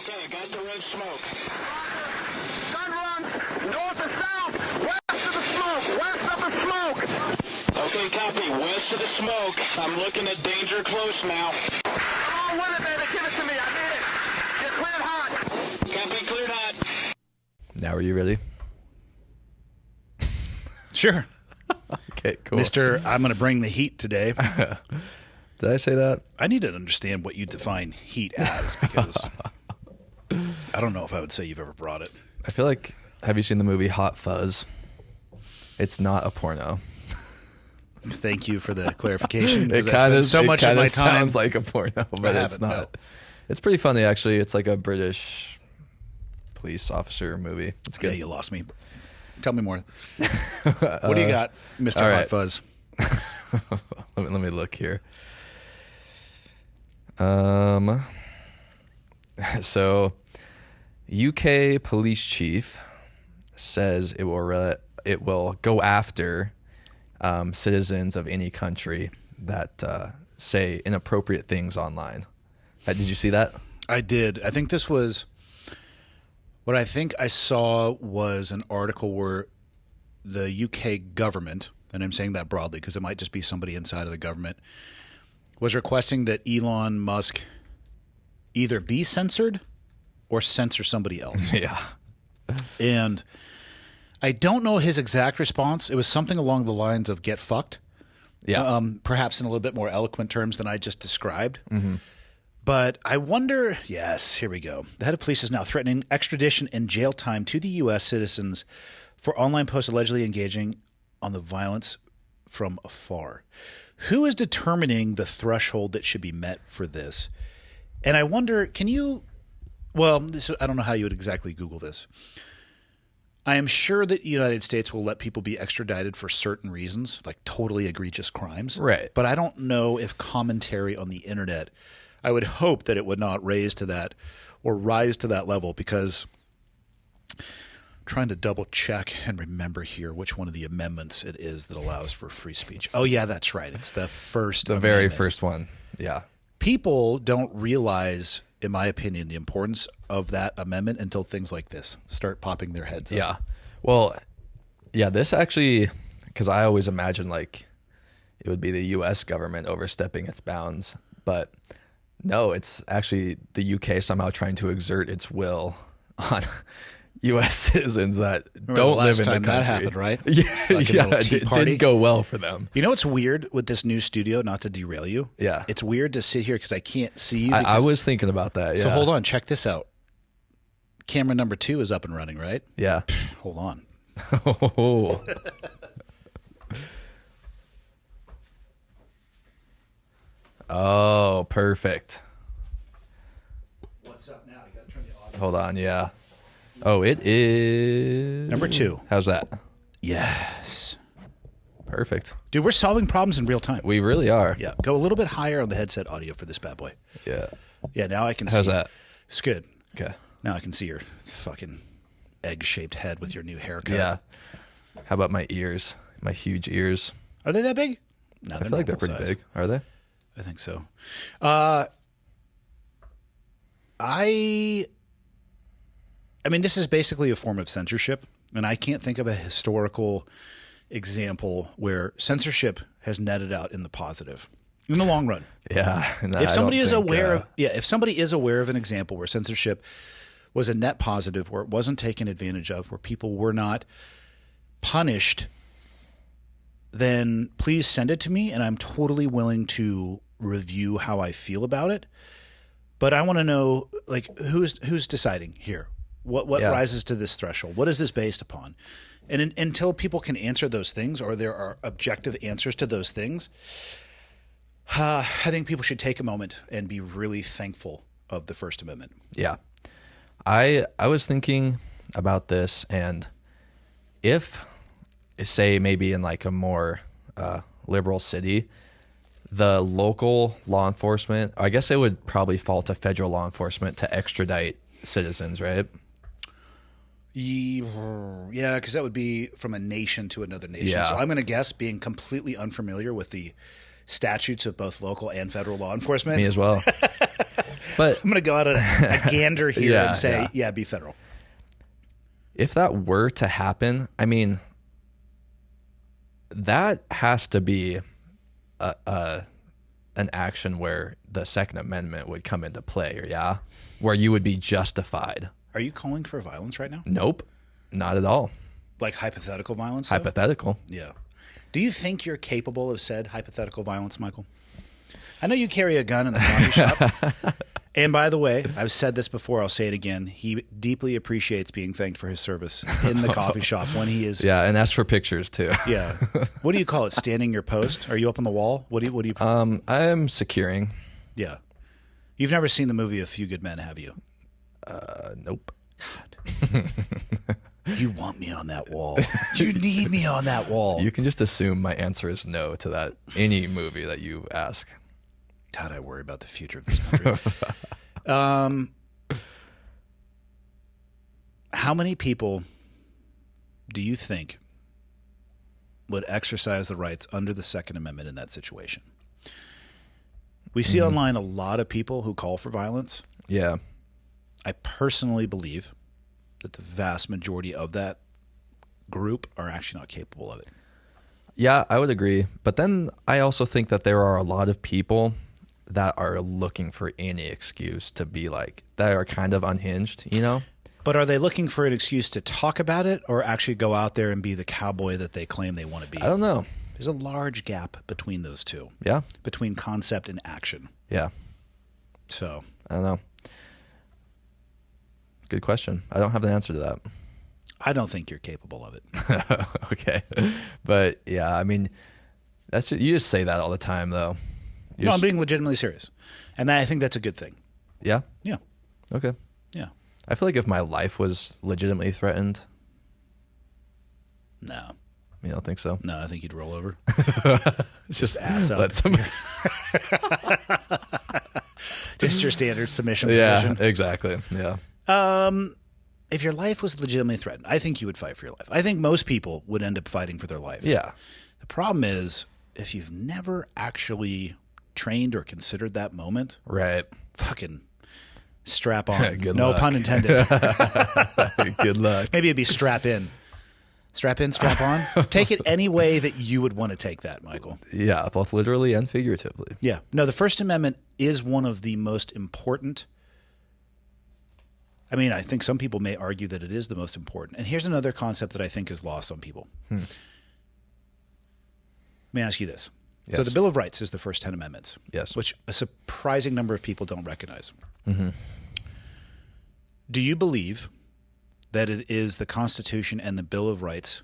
Okay, I got the red smoke. Gun runs north to south, west of the smoke, west of the smoke. Okay, copy. West of the smoke. I'm looking at danger close now. Come on with it, baby. Give it to me. I need it. You're cleared hot. Copy, cleared hot. Now, are you ready? Sure. Okay, cool. Mister, I'm going to bring the heat today. Did I say that? I need to understand what you define heat as, because I don't know if I would say you've ever brought it. I feel like, have you seen the movie Hot Fuzz? It's not a porno. Thank you for the clarification. It kind of so much of my time sounds like a porno, but it's not. No. It's pretty funny, actually. It's like a British police officer movie. It's good. Yeah, you lost me. Tell me more. What do you got, Mr. all Hot right. Fuzz? Let me look here. So, UK police chief says it will go after citizens of any country that say inappropriate things online. Did you see that? I did. I think this was what I think I saw was an article where the UK government, and I'm saying that broadly because it might just be somebody inside of the government, was requesting that Elon Musk either be censored or censor somebody else. Yeah. And I don't know his exact response. It was something along the lines of "get fucked." Yeah. Perhaps in a little bit more eloquent terms than I just described. Mm-hmm. But I wonder, yes, here we go. The head of police is now threatening extradition and jail time to the U.S. citizens for online posts allegedly engaging on the violence from afar. Who is determining the threshold that should be met for this? And I wonder, can you, well, I don't know how you would exactly Google this. I am sure that the United States will let people be extradited for certain reasons, like totally egregious crimes. Right. But I don't know if commentary on the internet, I would hope that it would not raise to that or rise to that level, because I'm trying to double check and remember here which one of the amendments it is that allows for free speech. Oh, yeah, that's right. It's the first The amendment. very first one. Yeah. People don't realize, in my opinion, the importance of that amendment until things like this start popping their heads up. Yeah. Well, yeah, this actually, because I always imagine like it would be the U.S. government overstepping its bounds, but no, it's actually the UK somehow trying to exert its will on U.S. citizens that don't live in the country. That happened, right? Yeah, Like a yeah, little it tea party. didn't go well for them. You know what's weird with this new studio, not to derail you? Yeah. It's weird to sit here because I can't see you. I was thinking about that, yeah. So hold on, check this out. Camera number 2 is up and running, right? Yeah. Hold on. Oh. Oh, perfect. What's up now? You got to turn the audio. Hold on, yeah. Oh, it is... Number 2. How's that? Yes. Perfect. Dude, we're solving problems in real time. We really are. Yeah. Go a little bit higher on the headset audio for this bad boy. Yeah. Yeah, now I can see. How's that? It's good. Okay. Now I can see your fucking egg-shaped head with your new haircut. Yeah. How about my ears? My huge ears. Are they that big? No, I feel like they're pretty normal size. big. Are they? I think so. I mean, this is basically a form of censorship, and I can't think of a historical example where censorship has netted out in the positive in the long run. Yeah. No, If I somebody don't is think, aware of, if somebody is aware of an example where censorship was a net positive, where it wasn't taken advantage of, where people were not punished, then please send it to me, and I'm totally willing to review how I feel about it. But I want to know, like, who's deciding here? What rises to this threshold? What is this based upon? And until people can answer those things, or there are objective answers to those things, I think people should take a moment and be really thankful of the First Amendment. Yeah. I was thinking about this, and if, say, maybe in like a more liberal city, the local law enforcement, I guess it would probably fall to federal law enforcement to extradite citizens, right? Yeah, because that would be from a nation to another nation. Yeah. So I'm going to guess, being completely unfamiliar with the statutes of both local and federal law enforcement. Me as well. But I'm going to go out on a gander here Yeah, and say, yeah. yeah, be federal. if that were to happen, I mean, that has to be an action where the Second Amendment would come into play, yeah? Where you would be justified. Are you calling for violence right now? Nope, not at all. Like hypothetical violence? though? Hypothetical. Yeah. Do you think you're capable of said hypothetical violence, Michael? I know you carry a gun in the coffee shop. And by the way, I've said this before, I'll say it again. He deeply appreciates being thanked for his service in the coffee shop when he is. Yeah, and ask for pictures too. Yeah. What do you call it? Standing your post? Are you up on the wall? What do you I'm securing. Yeah. You've never seen the movie A Few Good Men, have you? Nope. You want me on that wall. You need me on that wall. You can just assume my answer is no to that any movie that you ask. God, I worry about the future of this country. How many people do you think would exercise the rights under the Second Amendment in that situation? We see online a lot of people who call for violence. Yeah. I personally believe that the vast majority of that group are actually not capable of it. Yeah, I would agree. But then I also think that there are a lot of people that are looking for any excuse to be like, that are kind of unhinged, you know? But are they looking for an excuse to talk about it or actually go out there and be the cowboy that they claim they want to be? I don't know. There's a large gap between those two. Yeah. Between concept and action. Yeah. So I don't know. Good question. I don't have an answer to that. I don't think you're capable of it. Okay. But yeah, I mean, that's you just say that all the time though. No, I'm being legitimately serious. And I think that's a good thing. Yeah? Yeah. Okay. Yeah. I feel like if my life was legitimately threatened, No. you don't think so? No, I think you'd roll over. Just ass up. let somebody. Just your standard submission Yeah, position. exactly. Yeah. If your life was legitimately threatened, I think you would fight for your life. I think most people would end up fighting for their life. Yeah. The problem is, if you've never actually trained or considered that moment, Right. fucking strap on. Good no luck. pun intended. Good luck. Maybe it'd be strap in. Strap in, strap on. Take it any way that you would want to take that, Michael. Yeah, both literally and figuratively. Yeah. No, the First Amendment is one of the most important. I mean, I think some people may argue that it is the most important. And here's another concept that I think is lost on people. Let me ask you this. So Yes. the Bill of Rights is the first 10 amendments. Yes. Which a surprising number of people don't recognize. Mm-hmm. Do you believe that it is the Constitution and the Bill of Rights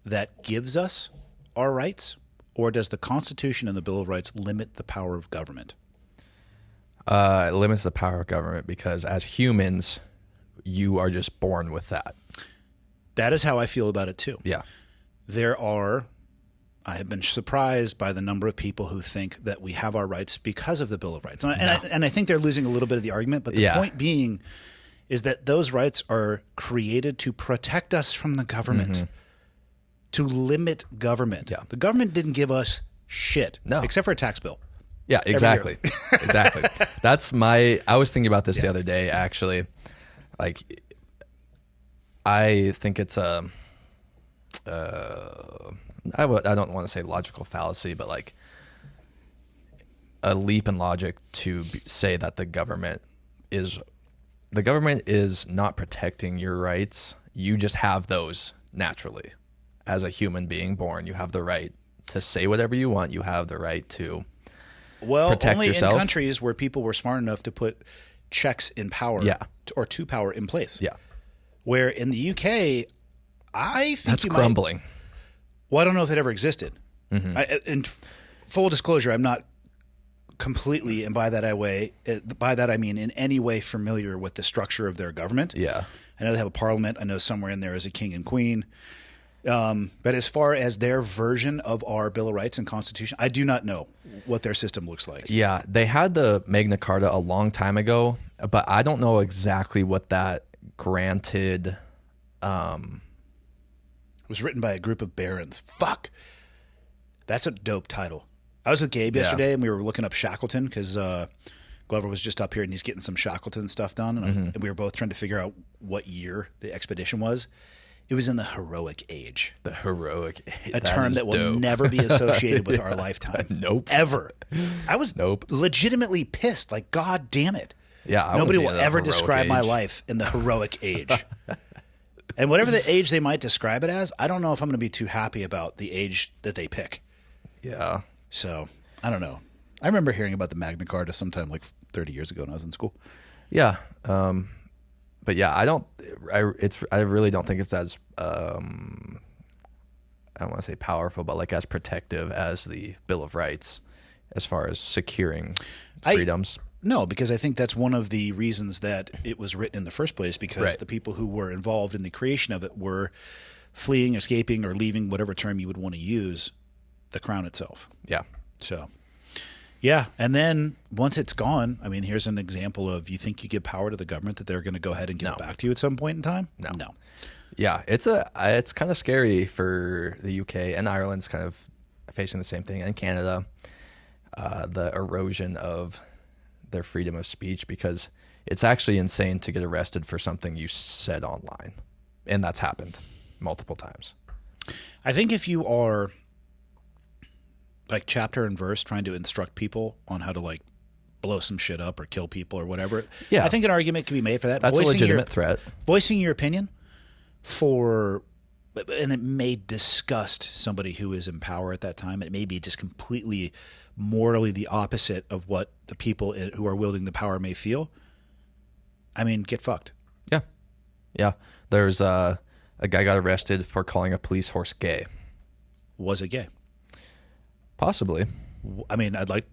that gives us our rights? Or does the Constitution and the Bill of Rights limit the power of government? It limits the power of government because as humans, you are just born with that. That is how I feel about it too. Yeah. I have been surprised by the number of people who think that we have our rights because of the Bill of Rights. And I think they're losing a little bit of the argument, but the point being is that those rights are created to protect us from the government, to limit government. Yeah. The government didn't give us shit, except for a tax bill. Yeah, exactly. Exactly. I was thinking about this the other day, actually. Like, I think it's I don't want to say logical fallacy, but like a leap in logic to say that the government is not protecting your rights. You just have those naturally. As a human being born, you have the right to say whatever you want. You have the right to protect only yourself. in countries where people were smart enough to put checks in power or to power in place. Yeah. Where in the UK, I think That's crumbling. Well, I don't know if it ever existed. And full disclosure, I'm not completely, and by that I mean in any way familiar with the structure of their government. Yeah. I know they have a parliament. I know somewhere in there is a king and queen. But as far as their version of our Bill of Rights and Constitution, I do not know what their system looks like. Yeah, they had the Magna Carta a long time ago, but I don't know exactly what that granted. It was written by a group of barons. Fuck. That's a dope title. I was with Gabe yesterday, and we were looking up Shackleton because Glover was just up here and he's getting some Shackleton stuff done. And we were both trying to figure out what year the expedition was. It was in the heroic age. The heroic age. A term that will never be associated with our lifetime. Nope. Ever. I was legitimately pissed. Like, God damn it. Yeah. Nobody will ever describe my life in the heroic age. And whatever the age they might describe it as, I don't know if I'm going to be too happy about the age that they pick. Yeah. So, I don't know. I remember hearing about the Magna Carta sometime like 30 years ago when I was in school. Yeah. But yeah, I really don't think it's as, I don't want to say powerful, but like as protective as the Bill of Rights as far as securing freedoms. No, because I think that's one of the reasons that it was written in the first place, because the people who were involved in the creation of it were fleeing, escaping, or leaving, whatever term you would want to use, the crown itself. Yeah. So, yeah. And then once it's gone, I mean, here's an example of, you think you give power to the government that they're going to go ahead and give it back to you at some point in time? No. No. Yeah. It's kind of scary for the UK, and Ireland's kind of facing the same thing, and Canada, the erosion of their freedom of speech, because it's actually insane to get arrested for something you said online. And that's happened multiple times. I think if you are like chapter and verse trying to instruct people on how to like blow some shit up or kill people or whatever, I think an argument can be made for that. That's a legitimate threat. Voicing your opinion and it may disgust somebody who is in power at that time. It may be just completely morally the opposite of what the people who are wielding the power may feel. I mean, get fucked. Yeah. Yeah. There's a guy got arrested for calling a police horse gay. Was it gay? Possibly. I mean, I'd like...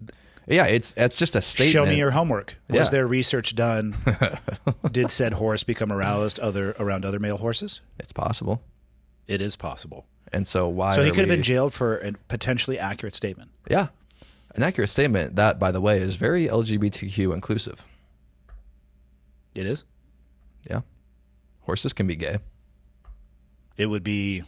Yeah, it's just a statement. Show me your homework. Was there research done? Did said horse become aroused around other male horses? It's possible. It is possible. And so why... So he could have been jailed for a potentially accurate statement. Yeah. An accurate statement that, by the way, is very LGBTQ inclusive. It is? Yeah. Horses can be gay. It would be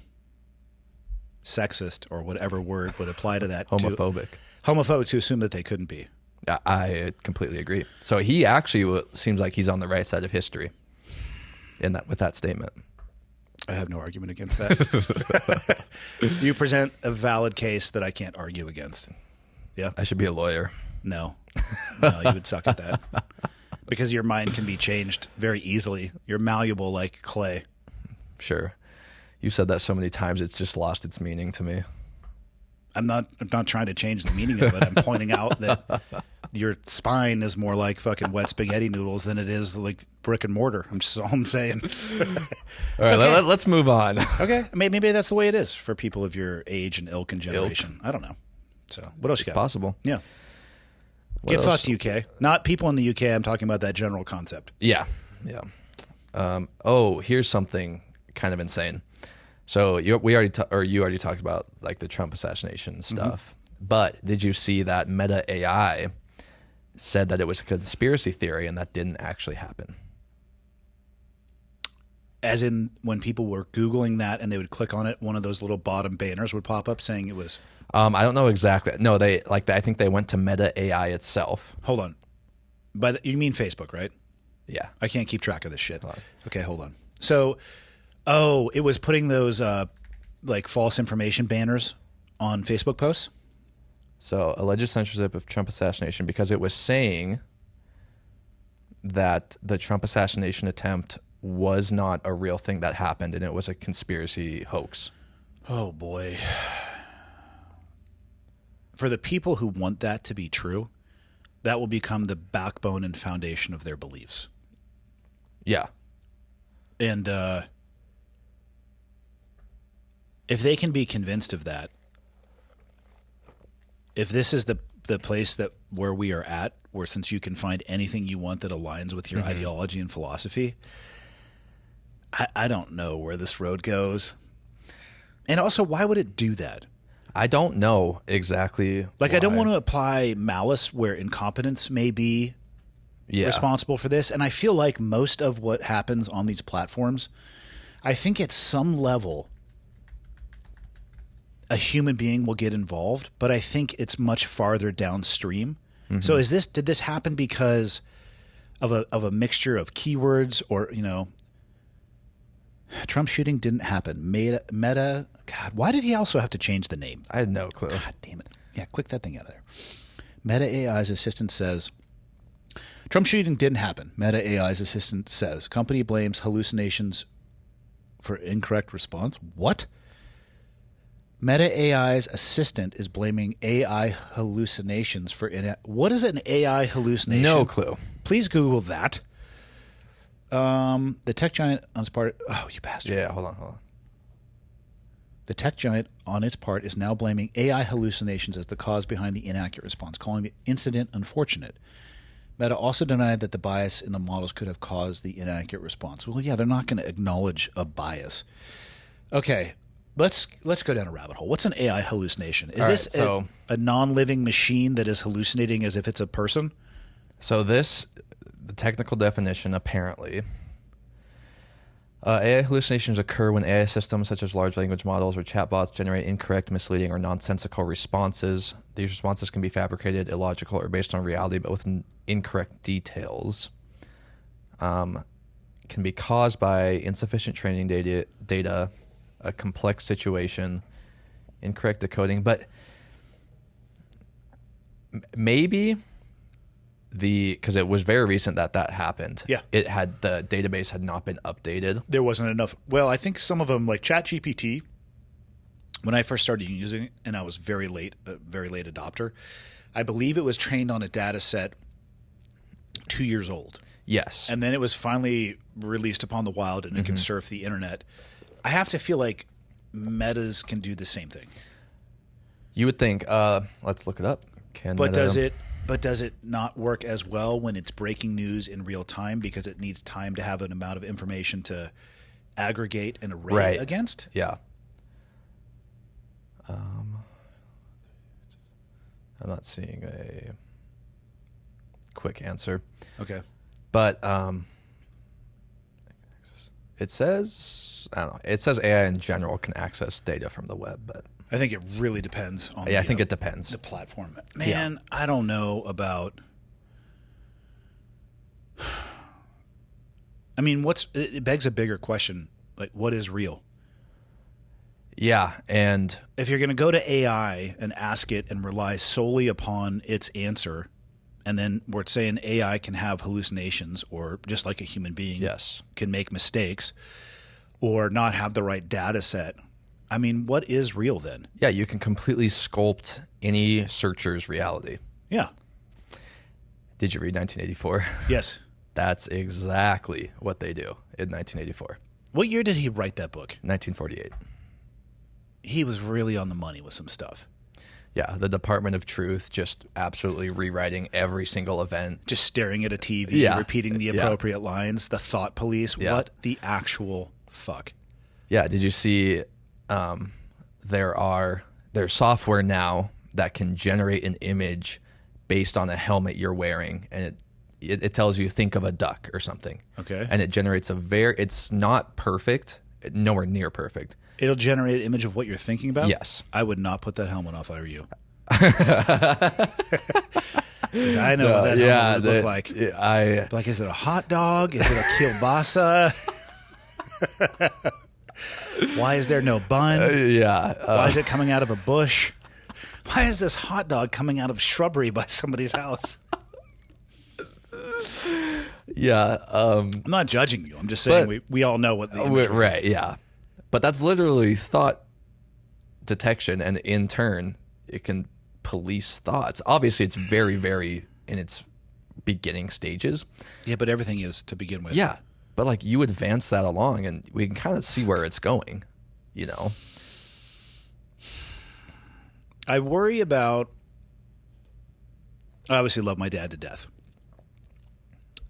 sexist, or whatever word would apply to that. Homophobic. Homophobic to assume that they couldn't be. I completely agree. So he actually seems like he's on the right side of history with that statement. I have no argument against that. You present a valid case that I can't argue against. Yeah. I should be a lawyer. No, you would suck at that. Because your mind can be changed very easily. You're malleable like clay. Sure. You've said that so many times, it's just lost its meaning to me. I'm not trying to change the meaning of it. I'm pointing out that your spine is more like fucking wet spaghetti noodles than it is like brick and mortar. That's all I'm saying. All right, let's move on. Okay. Maybe that's the way it is for people of your age and ilk and generation. I don't know. So what else you got? Possible. Yeah. Get fucked, UK. Not people in the UK. I'm talking about that general concept. Yeah. Yeah. Here's something kind of insane. So you already talked about like the Trump assassination stuff. But did you see that Meta AI said that it was a conspiracy theory and that didn't actually happen? As in when people were Googling that and they would click on it, one of those little bottom banners would pop up saying it was... I don't know exactly. No, I think they went to Meta AI itself. Hold on. You mean Facebook, right? Yeah. I can't keep track of this shit. Okay, hold on. So, it was putting those like false information banners on Facebook posts? So, alleged censorship of Trump assassination, because it was saying that the Trump assassination attempt was not a real thing that happened and it was a conspiracy hoax. Oh, boy. For the people who want that to be true, that will become the backbone and foundation of their beliefs. Yeah. And if they can be convinced of that, if this is the place where we are at, where since you can find anything you want that aligns with your ideology and philosophy, I don't know where this road goes. And also, why would it do that? I don't know exactly. Like, why. I don't want to apply malice where incompetence may be responsible for this. And I feel like most of what happens on these platforms, I think at some level, a human being will get involved, but I think it's much farther downstream. So did this happen because of a mixture of keywords, or Trump shooting didn't happen. Meta, God, why did he also have to change the name? I had no clue. God damn it. Yeah, click that thing out of there. Meta AI's assistant says, Trump shooting didn't happen. Meta AI's assistant says, company blames hallucinations for incorrect response. What? Meta AI's assistant is blaming AI hallucinations for what is an AI hallucination? No clue. Please Google that. The tech giant on its part. Oh, you bastard! Yeah, hold on. The tech giant on its part is now blaming AI hallucinations as the cause behind the inaccurate response, calling the incident unfortunate. Meta also denied that the bias in the models could have caused the inaccurate response. Well, yeah, they're not going to acknowledge a bias. Okay. Let's go down a rabbit hole. What's an AI hallucination? Is this a non-living machine that is hallucinating as if it's a person? So the technical definition, apparently, AI hallucinations occur when AI systems such as large language models or chatbots generate incorrect, misleading, or nonsensical responses. These responses can be fabricated, illogical, or based on reality, but with incorrect details. Can be caused by insufficient training data, a complex situation, incorrect decoding, but maybe because it was very recent that happened. Yeah, the database had not been updated. There wasn't enough. Well, I think some of them, like ChatGPT, when I first started using it, and I was very late adopter, I believe it was trained on a data set 2 years old. Yes, and then it was finally released upon the wild, and it can surf the internet. I have to feel like Metas can do the same thing. You would think. Let's look it up. Does it not work as well when it's breaking news in real time because it needs time to have an amount of information to aggregate and array against? Yeah. I'm not seeing a quick answer. Okay. But it says, I don't know. It says AI in general can access data from the web, but I think it really depends on I think it depends. The platform. Man, I don't know about I mean, it begs a bigger question, like what is real? Yeah, and if you're going to go to AI and ask it and rely solely upon its answer, and then we're saying AI can have hallucinations or just like a human being can make mistakes or not have the right data set. I mean, what is real then? Yeah, you can completely sculpt any searcher's reality. Yeah. Did you read 1984? Yes. That's exactly what they do in 1984. What year did he write that book? 1948. He was really on the money with some stuff. Yeah, the Department of Truth just absolutely rewriting every single event. Just staring at a TV, repeating the appropriate lines, the thought police. Yeah. What the actual fuck? Yeah, did you see there's software now that can generate an image based on a helmet you're wearing, and it tells you think of a duck or something. Okay. And it generates it's not perfect, nowhere near perfect. It'll generate an image of what you're thinking about? Yes. I would not put that helmet off if I were you. 'Cause I know what that helmet would look like. Like, is it a hot dog? Is it a kielbasa? Why is there no bun? Why is it coming out of a bush? Why is this hot dog coming out of shrubbery by somebody's house? Yeah. I'm not judging you. I'm just saying we all know what the image is. Right, yeah. But that's literally thought detection, and in turn, it can police thoughts. Obviously, it's very, very in its beginning stages. Yeah, but everything is to begin with. Yeah, but like you advance that along, and we can kind of see where it's going, you know? I worry about... I obviously love my dad to death.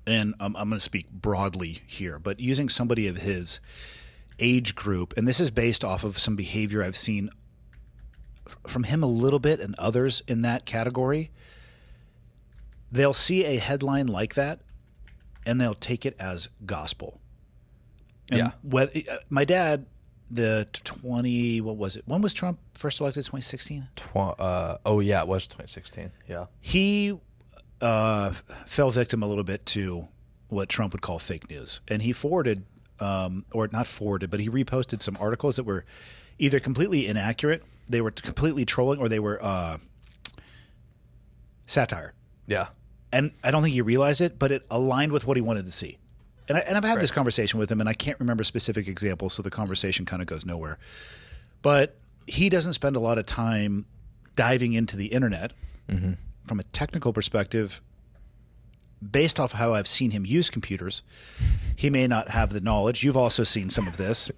And I'm going to speak broadly here, but using somebody of his age group, and this is based off of some behavior I've seen from him a little bit and others in that category, they'll see a headline like that and they'll take it as gospel. And my dad, what was it? When was Trump first elected? 2016? It was 2016. Yeah. He fell victim a little bit to what Trump would call fake news. And he forwarded, or not forwarded, but he reposted some articles that were either completely inaccurate, they were completely trolling, or they were satire. Yeah. And I don't think he realized it, but it aligned with what he wanted to see. And I've had this conversation with him, and I can't remember specific examples, so the conversation kind of goes nowhere. But he doesn't spend a lot of time diving into the internet from a technical perspective. Based off how I've seen him use computers, he may not have the knowledge. You've also seen some of this.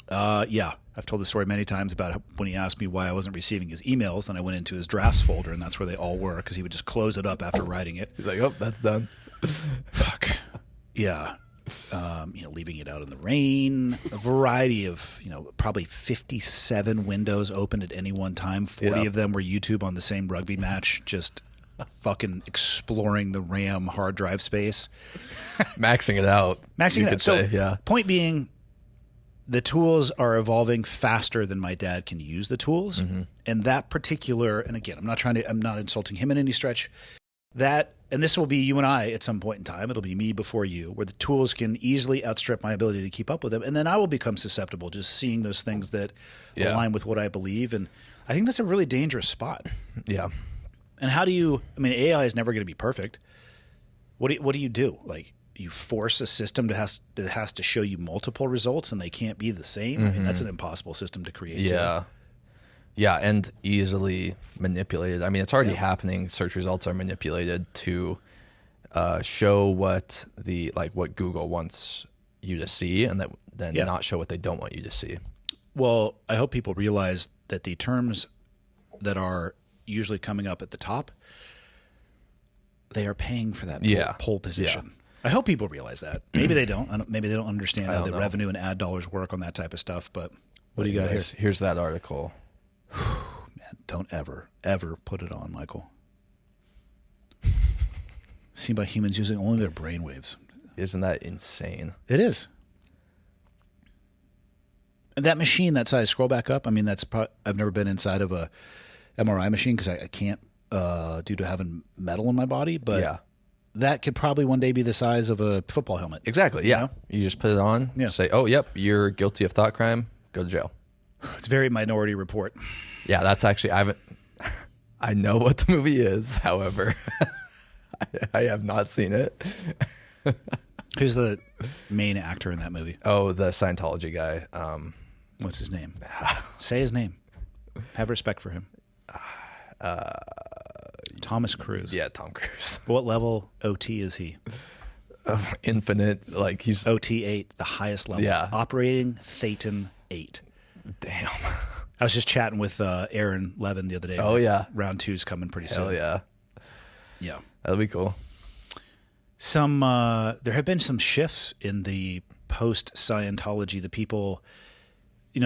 Yeah. I've told the story many times about when he asked me why I wasn't receiving his emails, and I went into his drafts folder, and that's where they all were, because he would just close it up after writing it. He's like, oh, that's done. Fuck. Yeah. Leaving it out in the rain, a variety of, probably 57 windows open at any one time. 40 of them were YouTube on the same rugby match, just fucking exploring the RAM hard drive space. Maxing it out. Maxing it out. So, yeah. Point being, the tools are evolving faster than my dad can use the tools. And that particular, and again, I'm not insulting him in any stretch. And this will be you and I at some point in time. It'll be me before you, where the tools can easily outstrip my ability to keep up with them. And then I will become susceptible just seeing those things that align with what I believe. And I think that's a really dangerous spot. Yeah. And how do you, AI is never going to be perfect. What do you do? Like, you force a system that has to show you multiple results and they can't be the same? That's an impossible system to create. Yeah. Yeah, and easily manipulated. It's already happening. Search results are manipulated to show what Google wants you to see, and then not show what they don't want you to see. Well, I hope people realize that the terms that are usually coming up at the top, they are paying for that pole position. Yeah. I hope people realize that. Maybe they don't. Maybe they don't understand how the revenue and ad dollars work on that type of stuff. But what do you got here? Here's that article. Man, don't ever put it on, Michael. Seen by humans using only their brainwaves. Isn't that insane? It is. And that machine, that size, scroll back up. I've never been inside of a MRI machine because I can't due to having metal in my body. But that could probably one day be the size of a football helmet. Exactly. Yeah. You just put it on. Yeah. Say, oh, yep, you're guilty of thought crime. Go to jail. It's very Minority Report. Yeah, that's actually I know what the movie is. However, I have not seen it. Who's the main actor in that movie? Oh, the Scientology guy. What's his name? Say his name. Have respect for him. Thomas Cruise. Yeah, Tom Cruise. What level OT is he? Infinite. Like he's OT 8, the highest level. Yeah. Operating Thetan 8. Damn. I was just chatting with Aaron Levin the other day. Oh, yeah. Round 2's coming pretty soon. Hell yeah. Yeah. That'll be cool. There have been some shifts in the post-Scientology. The people,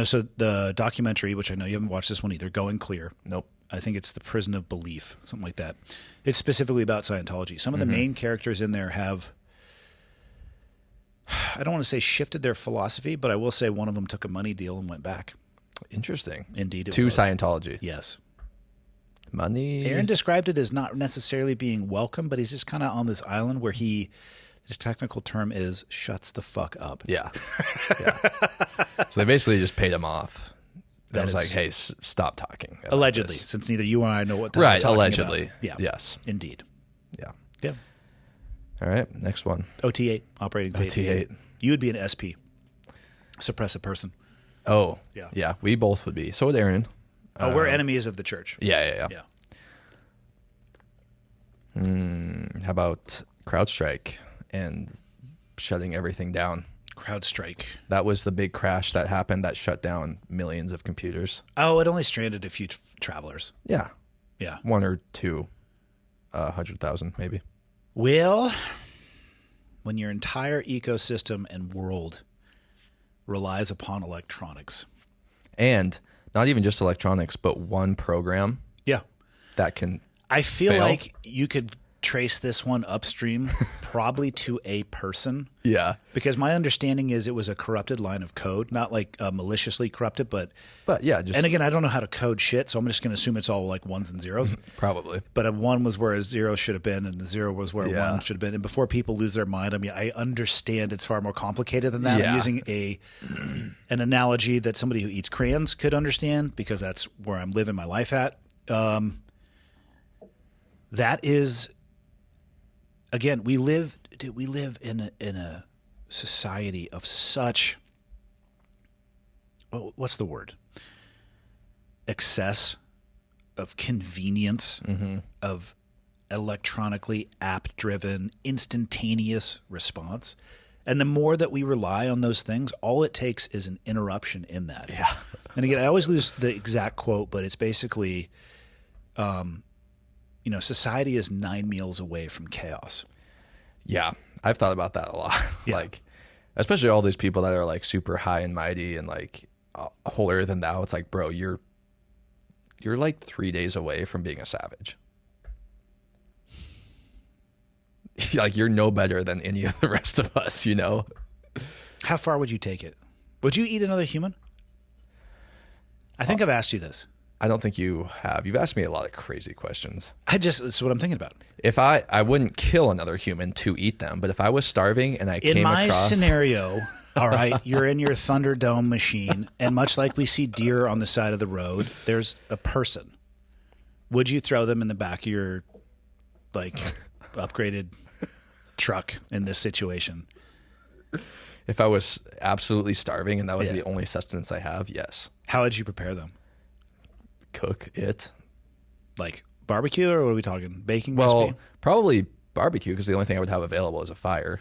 so the documentary, which I know you haven't watched this one either, Going Clear. Nope. I think it's The Prison of Belief, something like that. It's specifically about Scientology. Some of the main characters in there have, I don't want to say shifted their philosophy, but I will say one of them took a money deal and went back. Interesting. Indeed, to Scientology. Yes. Money. Aaron described it as not necessarily being welcome, but he's just kind of on this island where his technical term is shuts the fuck up. Yeah. So they basically just paid him off. That was like, hey, stop talking. Allegedly, this. Since neither you or I know what they're talking allegedly. about. Yeah. Yes. Indeed. Yeah. Yeah. All right, next one. OT8, operating Thetan. OT8. You would be an SP, suppressive person. Oh, yeah. We both would be. So would Aaron. Oh, we're enemies of the church. Yeah. How about CrowdStrike and shutting everything down? CrowdStrike. That was the big crash that happened that shut down millions of computers. Oh, it only stranded a few travelers. Yeah. Yeah. 1 or 2, 100,000 maybe. Well, when your entire ecosystem and world relies upon electronics. And not even just electronics, but one program. Yeah. That can I feel fail. like you could trace this one upstream, probably to a person. Yeah. Because my understanding is it was a corrupted line of code, not like maliciously corrupted, but yeah, just and again, I don't know how to code shit, so I'm just going to assume it's all like ones and zeros. probably. But a 1 was where a 0 should have been, and a 0 was where a 1 should have been. And before people lose their mind, I mean, I understand it's far more complicated than that. Yeah. I'm using an analogy that somebody who eats crayons could understand because that's where I'm living my life at. That is, again, we live in a society of such, what's the word? Excess of convenience, of electronically app-driven, instantaneous response. And the more that we rely on those things, all it takes is an interruption in that. Yeah. And again, I always lose the exact quote, but it's basically, society is 9 meals away from chaos. Yeah. I've thought about that a lot. Yeah. Like, especially all these people that are like super high and mighty and like holier than thou. It's like, bro, you're like 3 days away from being a savage. Like, you're no better than any of the rest of us, you know? How far would you take it? Would you eat another human? I think I've asked you this. I don't think you have. You've asked me a lot of crazy questions. That's what I'm thinking about. If I wouldn't kill another human to eat them, but if I was starving and I came across... In my scenario, all right, you're in your Thunderdome machine, and much like we see deer on the side of the road, there's a person. Would you throw them in the back of your, like, upgraded truck in this situation? If I was absolutely starving and that was the only sustenance I have, yes. How would you prepare them? Cook it. Like barbecue, or what are we talking? Baking Well, recipe? probably barbecue, because the only thing I would have available is a fire.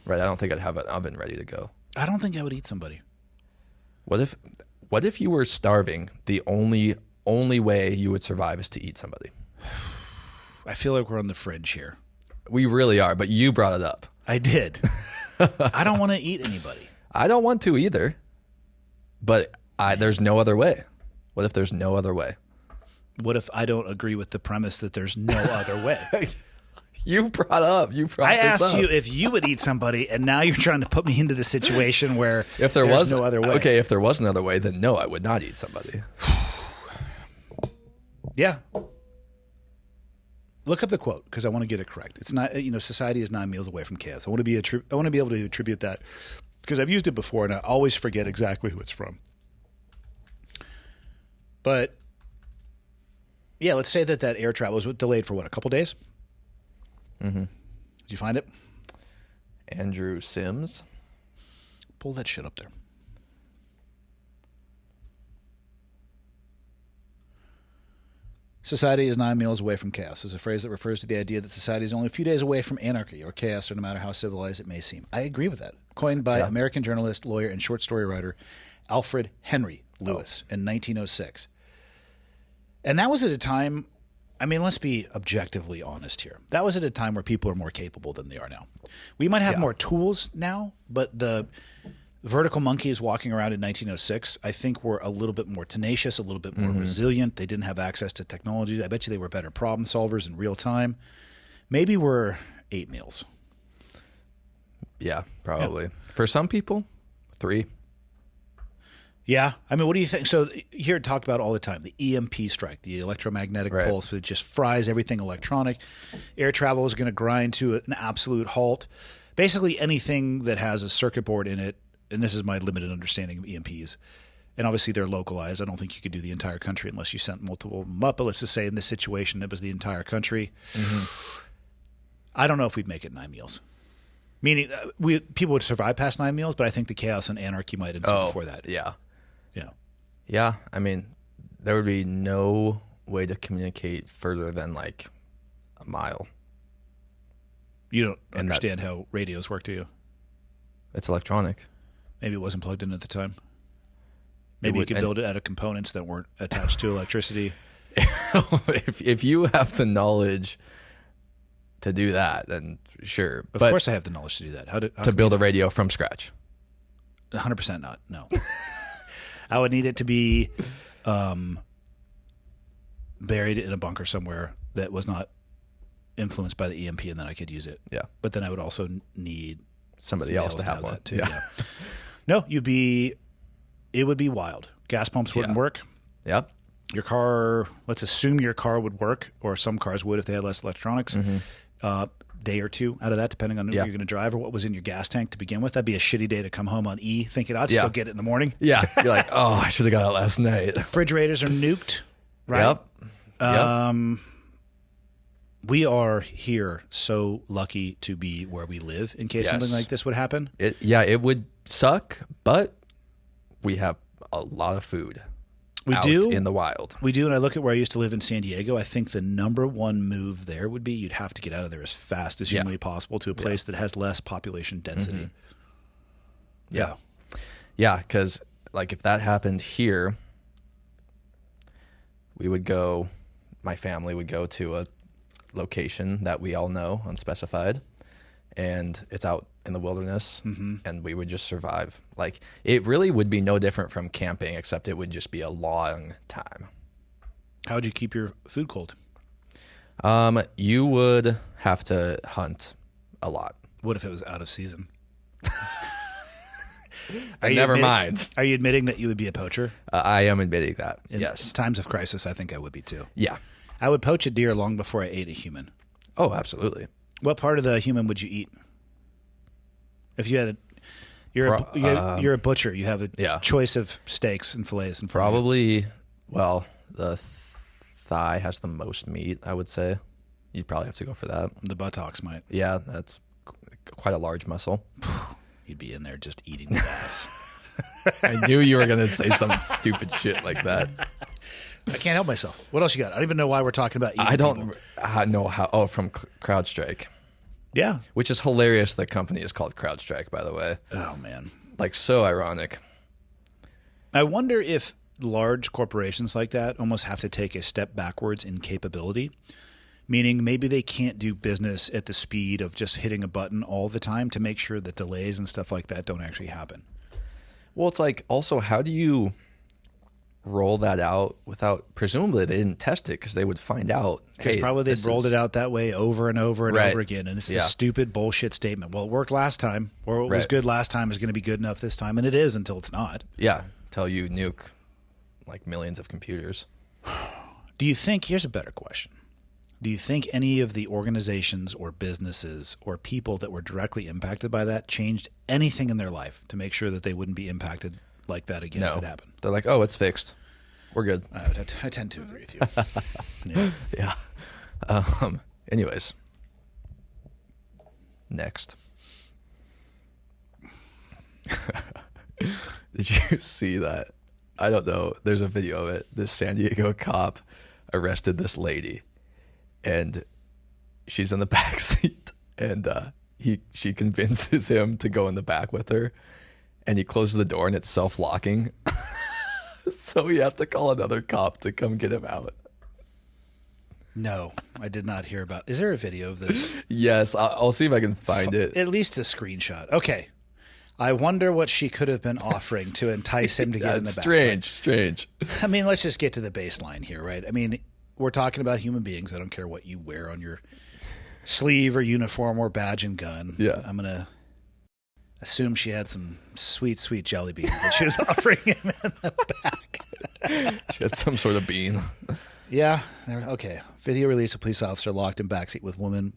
Right, I don't think I'd have an oven ready to go. I don't think I would eat somebody. What if you were starving? The only way you would survive is to eat somebody. I feel like we're on the fringe here. We really are, but you brought it up. I did. I don't want to eat anybody. I don't want to either, but there's no other way. What if there's no other way? What if I don't agree with the premise that there's no other way? You brought I this asked up. you if you would eat somebody, and now you're trying to put me into the situation where If there there's was no other way. Okay, if there was another way, then no, I would not eat somebody. Yeah. Look up the quote, because I want to get it correct. It's not, society is 9 meals away from chaos. I want to be able to attribute that, because I've used it before and I always forget exactly who it's from. But yeah, let's say that air travel was delayed for what, a couple days? Mm-hmm. Did you find it? Andrew Sims. Pull that shit up there. Society is 9 meals away from chaos is a phrase that refers to the idea that society is only a few days away from anarchy or chaos, or no matter how civilized it may seem. I agree with that. Coined by American journalist, lawyer, and short story writer Alfred Henry Lewis in 1906. And that was at a time, I mean, let's be objectively honest here. That was at a time where people are more capable than they are now. We might have more tools now, but the vertical monkeys walking around in 1906, I think, were a little bit more tenacious, a little bit more resilient. They didn't have access to technology. I bet you they were better problem solvers in real time. Maybe we're 8 meals. Yeah, probably. For some people, 3. Yeah. I mean, what do you think? So here talked about all the time, the EMP strike, the electromagnetic pulse, it just fries everything electronic. Air travel is going to grind to an absolute halt. Basically anything that has a circuit board in it, and this is my limited understanding of EMPs, and obviously they're localized. I don't think you could do the entire country unless you sent multiple of them up, but let's just say in this situation it was the entire country. Mm-hmm. I don't know if we'd make it 9 meals. Meaning people would survive past 9 meals, but I think the chaos and anarchy might ensue before that. Yeah. Yeah. Yeah, I mean, there would be no way to communicate further than like a mile. You don't understand how radios work, do you? It's electronic. Maybe it wasn't plugged in at the time. Maybe you could build it out of components that weren't attached to electricity. if you have the knowledge to do that, then sure. Of course I have the knowledge to do that. How to build a radio from scratch? 100% not, no. I would need it to be buried in a bunker somewhere that was not influenced by the EMP, and then I could use it. Yeah. But then I would also need Somebody else to have one. that too. Yeah. No, it would be wild. Gas pumps wouldn't work. Yep. Your car, let's assume your car would work, or some cars would if they had less electronics. Day or two out of that, depending on who you're going to drive or what was in your gas tank to begin with. That'd be a shitty day to come home on E thinking, I'll still get it in the morning. Yeah. You're like, oh, I should have got it last night. Refrigerators are nuked, right? Yep. We are here so lucky to be where we live in case something like this would happen. It would suck, but we have a lot of food. We out do in the wild. We do, and I look at where I used to live in San Diego. I think the number one move there would be you'd have to get out of there as fast as humanly possible to a place that has less population density. Yeah, because like if that happened here, my family would go to a location that we all know, unspecified, and it's out in the wilderness, and we would just survive. Like, it really would be no different from camping, except it would just be a long time. How would you keep your food cold? You would have to hunt a lot. What if it was out of season? Never mind. Are you admitting that you would be a poacher? I am admitting that, In yes. times of crisis, I think I would be too. Yeah. I would poach a deer long before I ate a human. Oh, absolutely. What part of the human would you eat? If you had you're a butcher, you have a choice of steaks and fillets and probably, well, the thigh has the most meat, I would say. You'd probably have to go for that. The buttocks might. Yeah, that's quite a large muscle. You'd be in there just eating the ass. I knew you were going to say some stupid shit like that. I can't help myself. What else you got? I don't even know why we're talking about eating. I don't know how. Oh, from CrowdStrike. Yeah. Which is hilarious. The company is called CrowdStrike, by the way. Oh, man. Like, so ironic. I wonder if large corporations like that almost have to take a step backwards in capability, meaning maybe they can't do business at the speed of just hitting a button all the time to make sure that delays and stuff like that don't actually happen. Well, it's like, also, how do you roll that out without, presumably they didn't test it because they would find out. Because probably they've rolled it out that way over and over and over again. And it's the stupid bullshit statement. Well, it worked last time, or it was good last time is going to be good enough this time. And it is until it's not. Yeah. Until you nuke like millions of computers. Do you think, here's a better question. Do you think any of the organizations or businesses or people that were directly impacted by that changed anything in their life to make sure that they wouldn't be impacted like that again if it happened? They're like, oh, it's fixed. We're good. I tend to agree with you. Yeah. Anyways. Next. Did you see that? I don't know. There's a video of it. This San Diego cop arrested this lady, and she's in the back seat, and she convinces him to go in the back with her, and he closes the door, and it's self-locking. So he has to call another cop to come get him out. No, I did not hear about. Is there a video of this? Yes, I'll see if I can find it. At least a screenshot. Okay. I wonder what she could have been offering to entice him to get in the back. Strange. I mean, let's just get to the baseline here, right? I mean, we're talking about human beings. I don't care what you wear on your sleeve or uniform or badge and gun. Yeah. I'm going to assume she had some sweet, sweet jelly beans that she was offering him in the back. She had some sort of bean. Yeah. Okay. Video release: a police officer locked in backseat with woman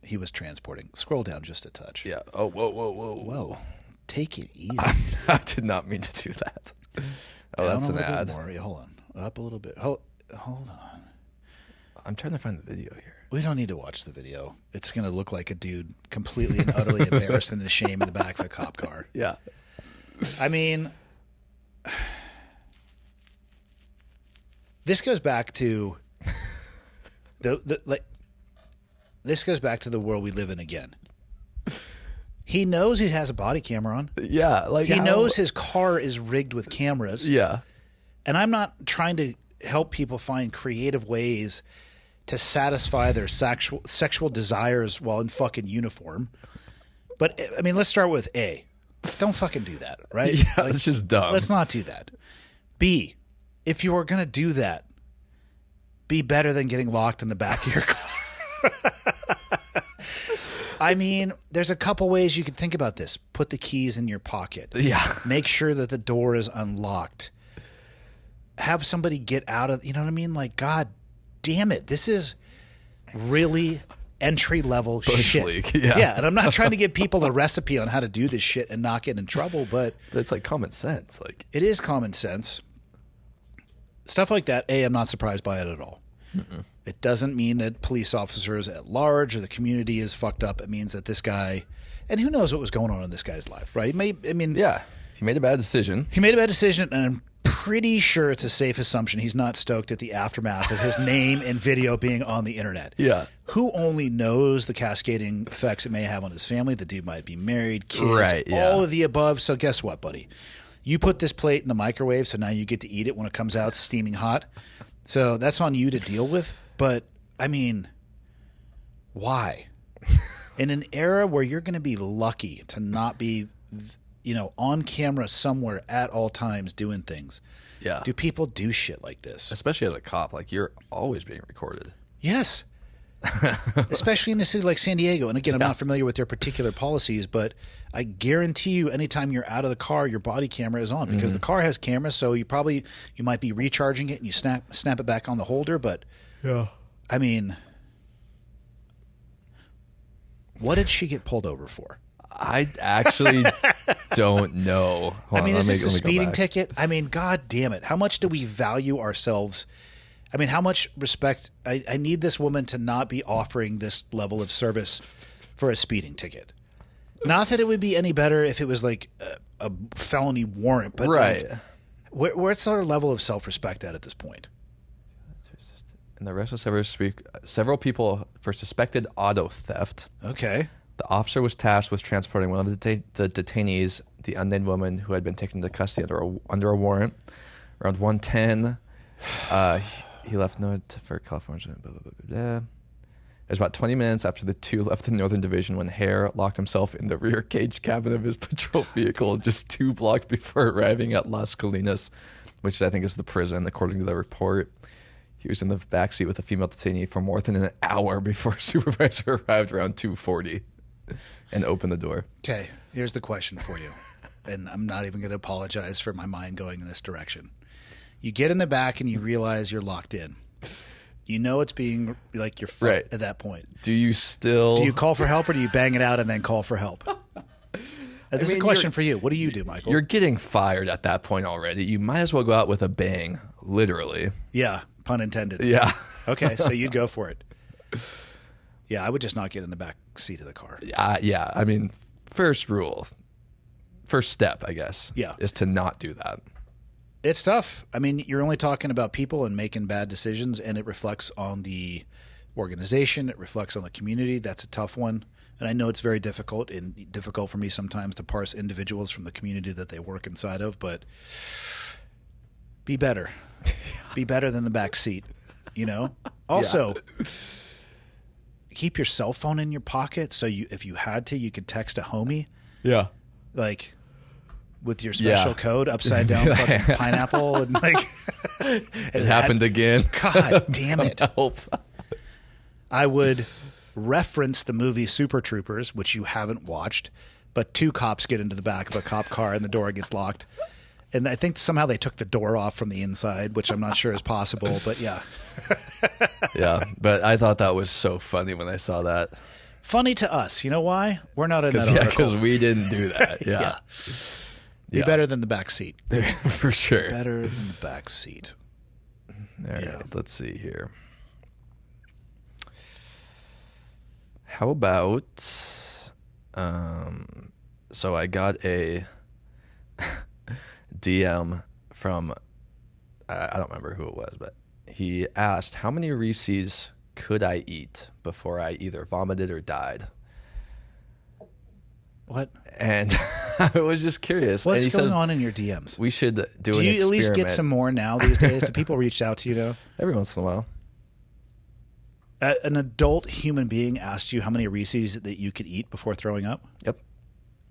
he was transporting. Scroll down just a touch. Yeah. Oh, whoa. Take it easy. I did not mean to do that. Oh, that's an ad. Hold on. Up a little bit. Hold on. I'm trying to find the video here. We don't need to watch the video. It's going to look like a dude completely and utterly embarrassed and ashamed in the back of a cop car. Yeah. I mean, this goes back to this goes back to the world we live in again. He knows he has a body camera on. Yeah, like he knows his car is rigged with cameras. Yeah. And I'm not trying to help people find creative ways to satisfy their sexual desires while in fucking uniform. But I mean, let's start with A. Don't fucking do that, right? Yeah, like, it's just dumb. Let's not do that. B, if you are going to do that, be better than getting locked in the back of your car. I mean, there's a couple ways you could think about this. Put the keys in your pocket. Yeah. Make sure that the door is unlocked. Have somebody get out of, you know what I mean? Like, God damn it. This is really entry-level shit. League, yeah. And I'm not trying to give people a recipe on how to do this shit and not get in trouble, but It's like common sense. Like, it is common sense. Stuff like that, I'm not surprised by it at all. Mm-mm. It doesn't mean that police officers at large or the community is fucked up. It means that this guy, and who knows what was going on in this guy's life, right? he made a bad decision. He made a bad decision, and I'm pretty sure it's a safe assumption he's not stoked at the aftermath of his name and video being on the internet. Yeah. Who only knows the cascading effects it may have on his family? The dude might be married, kids, Right, yeah. all of the above. So guess what, buddy? You put this plate in the microwave, so now you get to eat it when it comes out steaming hot. So that's on you to deal with. But, I mean, why? In an era where you're going to be lucky to not be, on camera somewhere at all times doing things, do people do shit like this? Especially as a cop. Like, you're always being recorded. Yes. Especially in a city like San Diego. And again, I'm not familiar with their particular policies, but I guarantee you anytime you're out of the car, your body camera is on because the car has cameras. So you might be recharging it and you snap it back on the holder. But I mean, what did she get pulled over for? I actually don't know. Is this a speeding ticket? I mean, God damn it. How much do we value ourselves? I mean, how much respect? I need this woman to not be offering this level of service for a speeding ticket. Not that it would be any better if it was like a felony warrant, but right. Like, where's our level of self-respect at this point? And the arrest of several people for suspected auto theft. Okay. The officer was tasked with transporting one of the detainees, the unnamed woman who had been taken into custody under a warrant. Around 1:10, he left note for California. Blah, blah, blah, blah, blah. It was about 20 minutes after the two left the Northern Division when Hare locked himself in the rear cage cabin of his patrol vehicle just 2 blocks before arriving at Las Colinas, which I think is the prison, according to the report. He was in the backseat with a female detainee for more than an hour before a supervisor arrived around 2:40 and opened the door. Okay, here's the question for you. And I'm not even going to apologize for my mind going in this direction. You get in the back and you realize you're locked in. You know it's being like your foot right. at that point. Do you call for help or do you bang it out and then call for help? This is a question for you. What do you do, Michael? You're getting fired at that point already. You might as well go out with a bang, literally. Yeah, pun intended. Yeah. Okay, so you'd go for it. Yeah, I would just not get in the back seat of the car. Yeah, I mean, first step, I guess, is to not do that. It's tough. I mean, you're only talking about people and making bad decisions, and it reflects on the organization. It reflects on the community. That's a tough one. And I know it's very difficult for me sometimes to parse individuals from the community that they work inside of, but be better. Be better than the back seat, Also, keep your cell phone in your pocket so if you had to, you could text a homie. Yeah. Like with your special code, upside down fucking pineapple. And like it happened again. God damn it. Help. I would reference the movie Super Troopers, which you haven't watched, but 2 cops get into the back of a cop car and the door gets locked. And I think somehow they took the door off from the inside, which I'm not sure is possible, but yeah. Yeah, but I thought that was so funny when I saw that. Funny to us. You know why? We're not in that article. Because we didn't do that. Yeah. Be better than the back seat. For sure. Better than the back seat. All right, let's see here. How about, so I got a DM from, I don't remember who it was, but he asked, how many Reese's could I eat before I either vomited or died? What? And I was just curious. What's going on in your DMs? We should do an experiment. Do you at least get some more now these days? Do people reach out to you, Every once in a while. An adult human being asked you how many Reese's that you could eat before throwing up? Yep.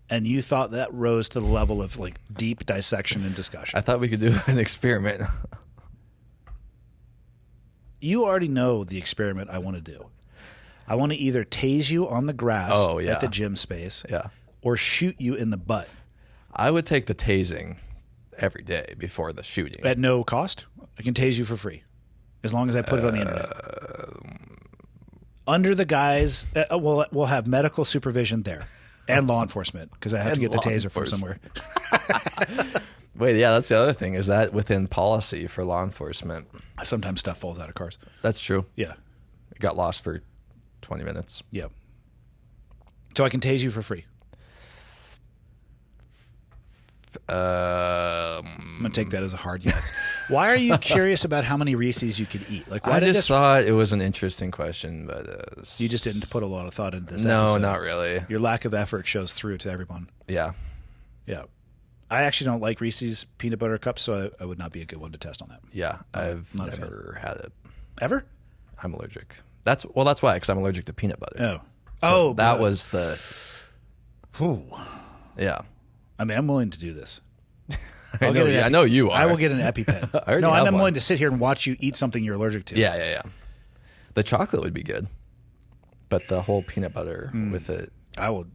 And you thought that rose to the level of like deep dissection and discussion. I thought we could do an experiment. You already know the experiment I want to do. I want to either tase you on the grass at the gym space or shoot you in the butt. I would take the tasing every day before the shooting. At no cost? I can tase you for free as long as I put it on the internet. Under the guise, we'll have medical supervision there and law enforcement because I have to get the taser from somewhere. Wait, yeah, that's the other thing. Is that within policy for law enforcement? Sometimes stuff falls out of cars. That's true. Yeah. It got lost for 20 minutes. Yeah. So I can tase you for free. I'm going to take that as a hard yes. Why are you curious about how many Reese's you could eat? Like, why I just thought it was an interesting question, but you just didn't put a lot of thought into this No, episode. not really. Your lack of effort shows through to everyone. Yeah. Yeah. I actually don't like Reese's peanut butter cups, so I would not be a good one to test on that. Yeah, I've not never had it. Ever? I'm allergic. That's why, because I'm allergic to peanut butter. Oh. That was the... Ooh. Yeah. I mean, I'm willing to do this. I know you are. I will get an EpiPen. No, I'm willing to sit here and watch you eat something you're allergic to. Yeah. The chocolate would be good, but the whole peanut butter with it... I will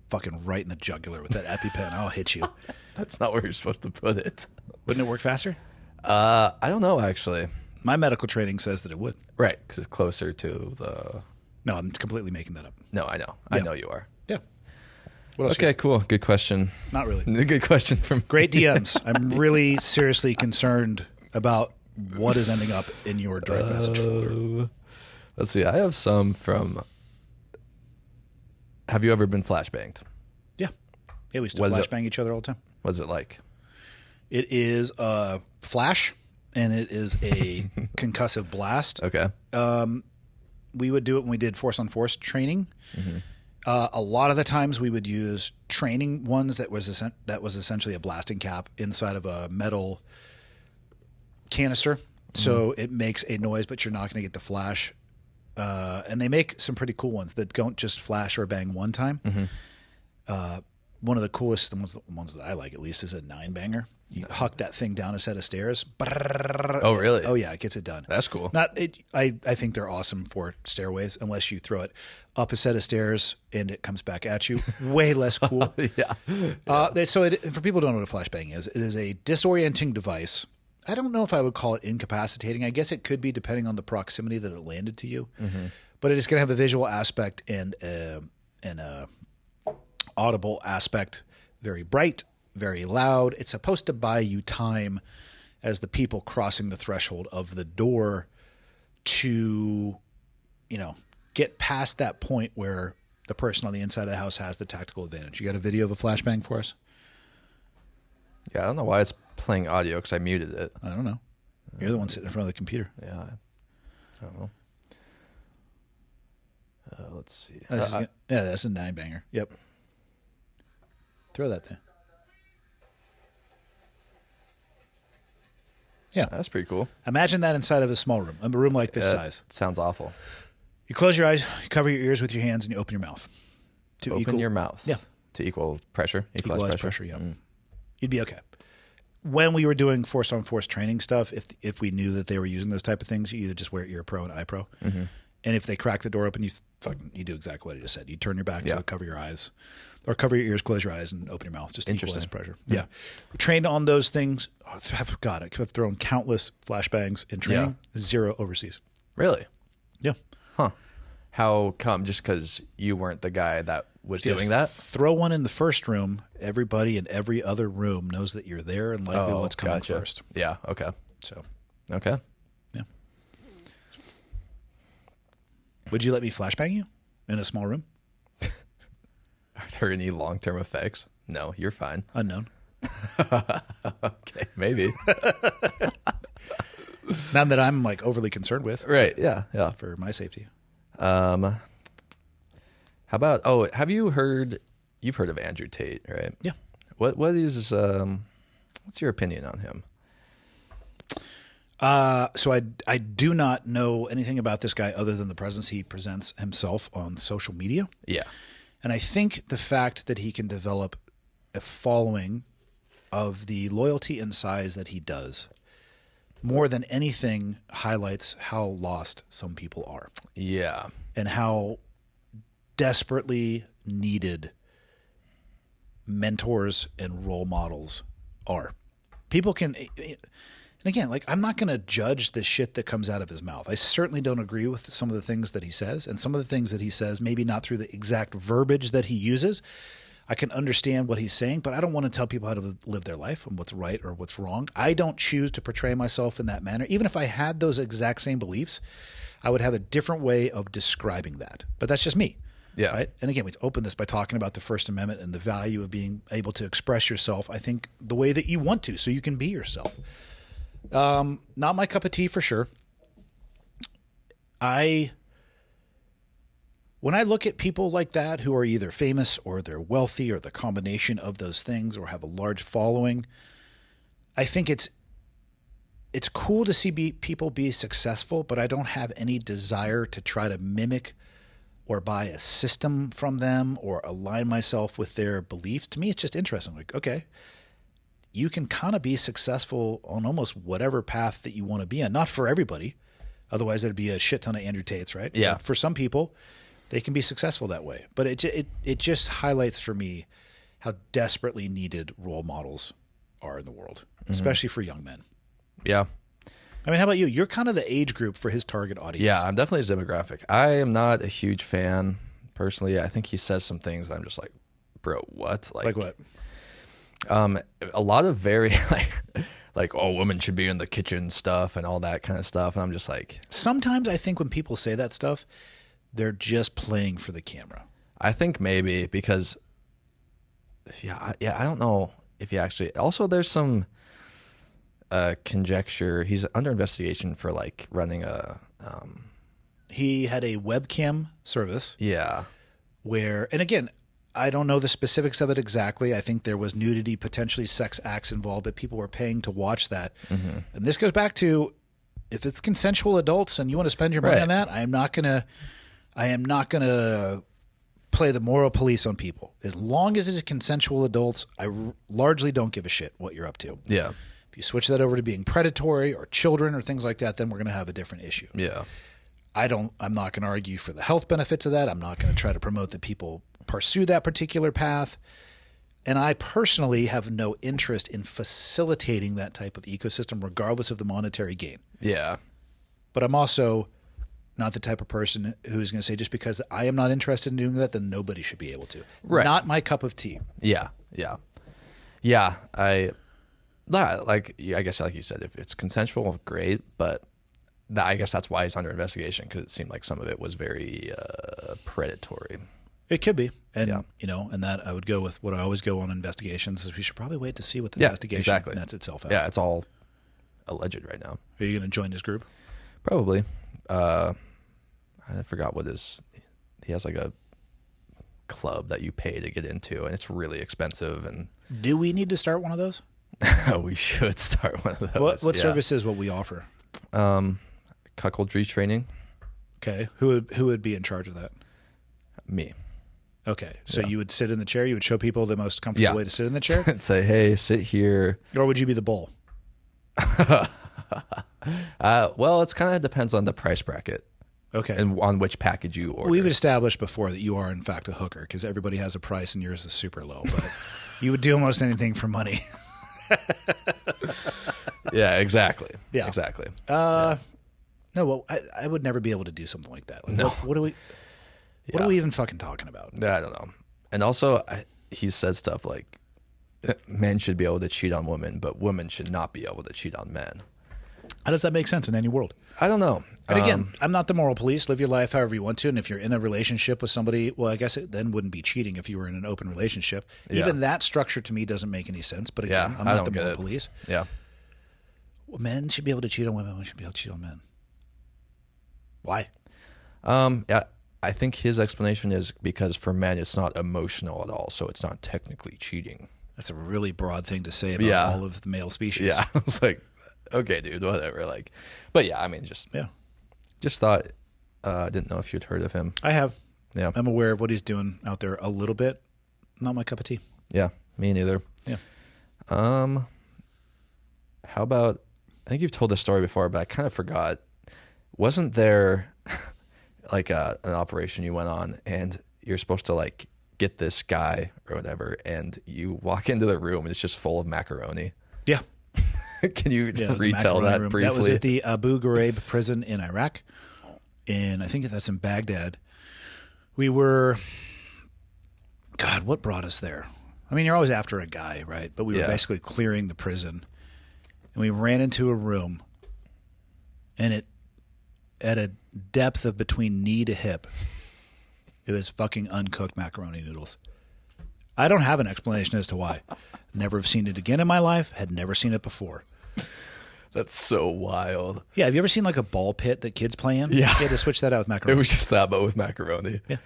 fucking right in the jugular with that EpiPen. I'll hit you. That's not where you're supposed to put it. Wouldn't it work faster? I don't know, actually. My medical training says that it would. Right, because it's closer to the... No, I'm completely making that up. No, I know. Yeah. I know you are. Yeah. What else? Okay, cool. Good question. Not really. Good question from... Great DMs. I'm really seriously concerned about what is ending up in your direct message folder. Let's see. I have some from... Have you ever been flashbanged? Yeah. Yeah, we used to flashbang each other all the time. What's it like? It is a flash, and it is a concussive blast. Okay. We would do it when we did force-on-force training. Mm-hmm. A lot of the times we would use training ones that was essentially a blasting cap inside of a metal canister. So it makes a noise, but you're not going to get the flash. And they make some pretty cool ones that don't just flash or bang one time. One of the coolest, the ones that I like at least, is a 9-banger. You huck that thing down a set of stairs. Oh, really? Oh, yeah, it gets it done. That's cool. I think they're awesome for stairways, unless you throw it up a set of stairs and it comes back at you. Way less cool. Yeah. So for people who don't know what a flashbang is, it is a disorienting device. I don't know if I would call it incapacitating. I guess it could be depending on the proximity that it landed to you. But it is going to have a visual aspect and a audible aspect. Very bright, very loud. It's supposed to buy you time as the people crossing the threshold of the door to, get past that point where the person on the inside of the house has the tactical advantage. You got a video of a flashbang for us? Yeah, I don't know why it's playing audio because I muted it. I don't know. You're the one sitting in front of the computer. Yeah, I don't know. Let's see. That's a 9-banger. Yep. Throw that there. Yeah. That's pretty cool. Imagine that inside of a small room, a room like this size. Sounds awful. You close your eyes, you cover your ears with your hands, and you open your mouth. Open your mouth? Yeah. To equal pressure? Equalize pressure, yeah. You'd be okay. When we were doing force-on-force training stuff, if we knew that they were using those type of things, you either just wear Ear Pro and Eye Pro. And if they crack the door open, you do exactly what I just said. You turn your back to it, cover your eyes. Or cover your ears, close your eyes, and open your mouth just to equalize pressure. Yeah. Trained on those things. God, I've thrown countless flashbangs in training. 0 overseas. Really? Yeah. Huh. How come? Just because you weren't the guy that was doing that? Throw one in the first room. Everybody in every other room knows that you're there and likely what's coming first. Yeah. Okay. So. Okay. Yeah. Would you let me flashbang you in a small room? Are there any long-term effects? No, you're fine. Unknown. Okay, maybe. None that I'm overly concerned with. Right, yeah. For my safety. How about, you've heard of Andrew Tate, right? Yeah. What is, what's your opinion on him? So I do not know anything about this guy other than the presence he presents himself on social media. Yeah. And I think the fact that he can develop a following of the loyalty and size that he does more than anything highlights how lost some people are Yeah. and how desperately needed mentors and role models are. People can, and again, like, I'm not going to judge the shit that comes out of his mouth. I certainly don't agree with some of the things that he says, and some of the things that he says, maybe not through the exact verbiage that he uses. I can understand what he's saying, but I don't want to tell people how to live their life and what's right or what's wrong. I don't choose to portray myself in that manner. Even if I had those exact same beliefs, I would have a different way of describing that. But that's just me. Yeah. Right? And again, we open this by talking about the First Amendment and the value of being able to express yourself, I think, the way that you want to, so you can be yourself. Not my cup of tea for sure. When I look at people like that who are either famous or they're wealthy or the combination of those things or have a large following, I think it's cool to see people be successful, but I don't have any desire to try to mimic or buy a system from them or align myself with their beliefs. To me, it's just interesting. Like, okay, you can kind of be successful on almost whatever path that you want to be on. Not for everybody. Otherwise, there'd be a shit ton of Andrew Tates, right? Yeah. But for some people, they can be successful that way. But it just highlights for me how desperately needed role models are in the world, especially for young men. Yeah. I mean, how about you? You're kind of the age group for his target audience. Yeah, I'm definitely his demographic. I am not a huge fan, personally. I think he says some things that I'm just like, bro, what? Like what? A lot of very like, oh, women should be in the kitchen stuff and all that kind of stuff. And I'm just like, Sometimes I think when people say that stuff, they're just playing for the camera. I think maybe because, I don't know if he actually. Also, there's some conjecture. He's under investigation for like running a. He had a webcam service Yeah. where, and again, I don't know the specifics of it exactly. I think there was nudity, potentially sex acts involved, but people were paying to watch that. Mm-hmm. And this goes back to, if it's consensual adults and you want to spend your money Right. on that, I am not gonna play the moral police on people. As long as it is consensual adults, I largely don't give a shit what you're up to. Yeah. If you switch that over to being predatory or children or things like that, then we're going to have a different issue. Yeah. I'm not going to argue for the health benefits of that. I'm not going to try to promote that people pursue that particular path. And I personally have no interest in facilitating that type of ecosystem, regardless of the monetary gain. Yeah. But I'm also not the type of person who's going to say, just because I am not interested in doing that, then nobody should be able to. Right. Not my cup of tea. Yeah. Yeah. Yeah. I guess like you said, if it's consensual, great. But I guess that's why he's under investigation, because it seemed like some of it was very predatory. It could be. And, Yeah. and that I would go with what I always go on investigations is we should probably wait to see what the Yeah, investigation exactly. nets itself out. Yeah, it's all alleged right now. Are you going to join his group? Probably. I forgot what he has like a club that you pay to get into, and it's really expensive, and Do we need to start one of those? we should start one of those. What Yeah. service is what we offer? Cuckoldry training. Okay. Who would be in charge of that? Me. Okay. So you would sit in the chair, you would show people the most comfortable way to sit in the chair? Say, hey, sit here. Or would you be the bull? Well, it's kind of depends on the price bracket Okay. and on which package you order. We've established before that you are, in fact, a hooker because everybody has a price and yours is super low. But you would do almost anything for money. Yeah, exactly. Yeah. Exactly. No, well, I would never be able to do something like that. Like, No. What are we? What are we even fucking talking about? I don't know. And also, he said stuff like men should be able to cheat on women, but women should not be able to cheat on men. How does that make sense in any world? I don't know. And again, I'm not the moral police. Live your life however you want to. And if you're in a relationship with somebody, well, I guess it then wouldn't be cheating if you were in an open relationship. Yeah. Even that structure to me doesn't make any sense. But again, Yeah, I'm I not don't the get moral it. police. Yeah. Well, men should be able to cheat on women. Women should be able to cheat on men. Why? Yeah. I think his explanation is because for men, it's not emotional at all, so it's not technically cheating. That's a really broad thing to say about all of the male species. Yeah. I was like, okay, dude, whatever. Like, but yeah, I mean, just thought, didn't know if you'd heard of him. I have. Yeah. I'm aware of what he's doing out there a little bit. Not my cup of tea. Yeah. Me neither. Yeah. How about think you've told this story before, but I kind of forgot. Wasn't there like an operation you went on and you're supposed to like get this guy or whatever, and you walk into the room and it's just full of macaroni? Yeah. Can you Yeah, it was a retell macaroni that room. briefly? That was at the Abu Ghraib prison in Iraq. And I think that's in Baghdad. We were, God, what brought us there? I mean, you're always after a guy, right? But we were basically clearing the prison. And we ran into a room, and it, at a depth of between knee to hip, it was fucking uncooked macaroni noodles. I don't have an explanation as to why. Never have seen it again in my life. Had never seen it before. That's so wild. Yeah, have you ever seen like a ball pit that kids play in? Yeah. You had to switch that out with macaroni. It was just that, but with macaroni. Yeah.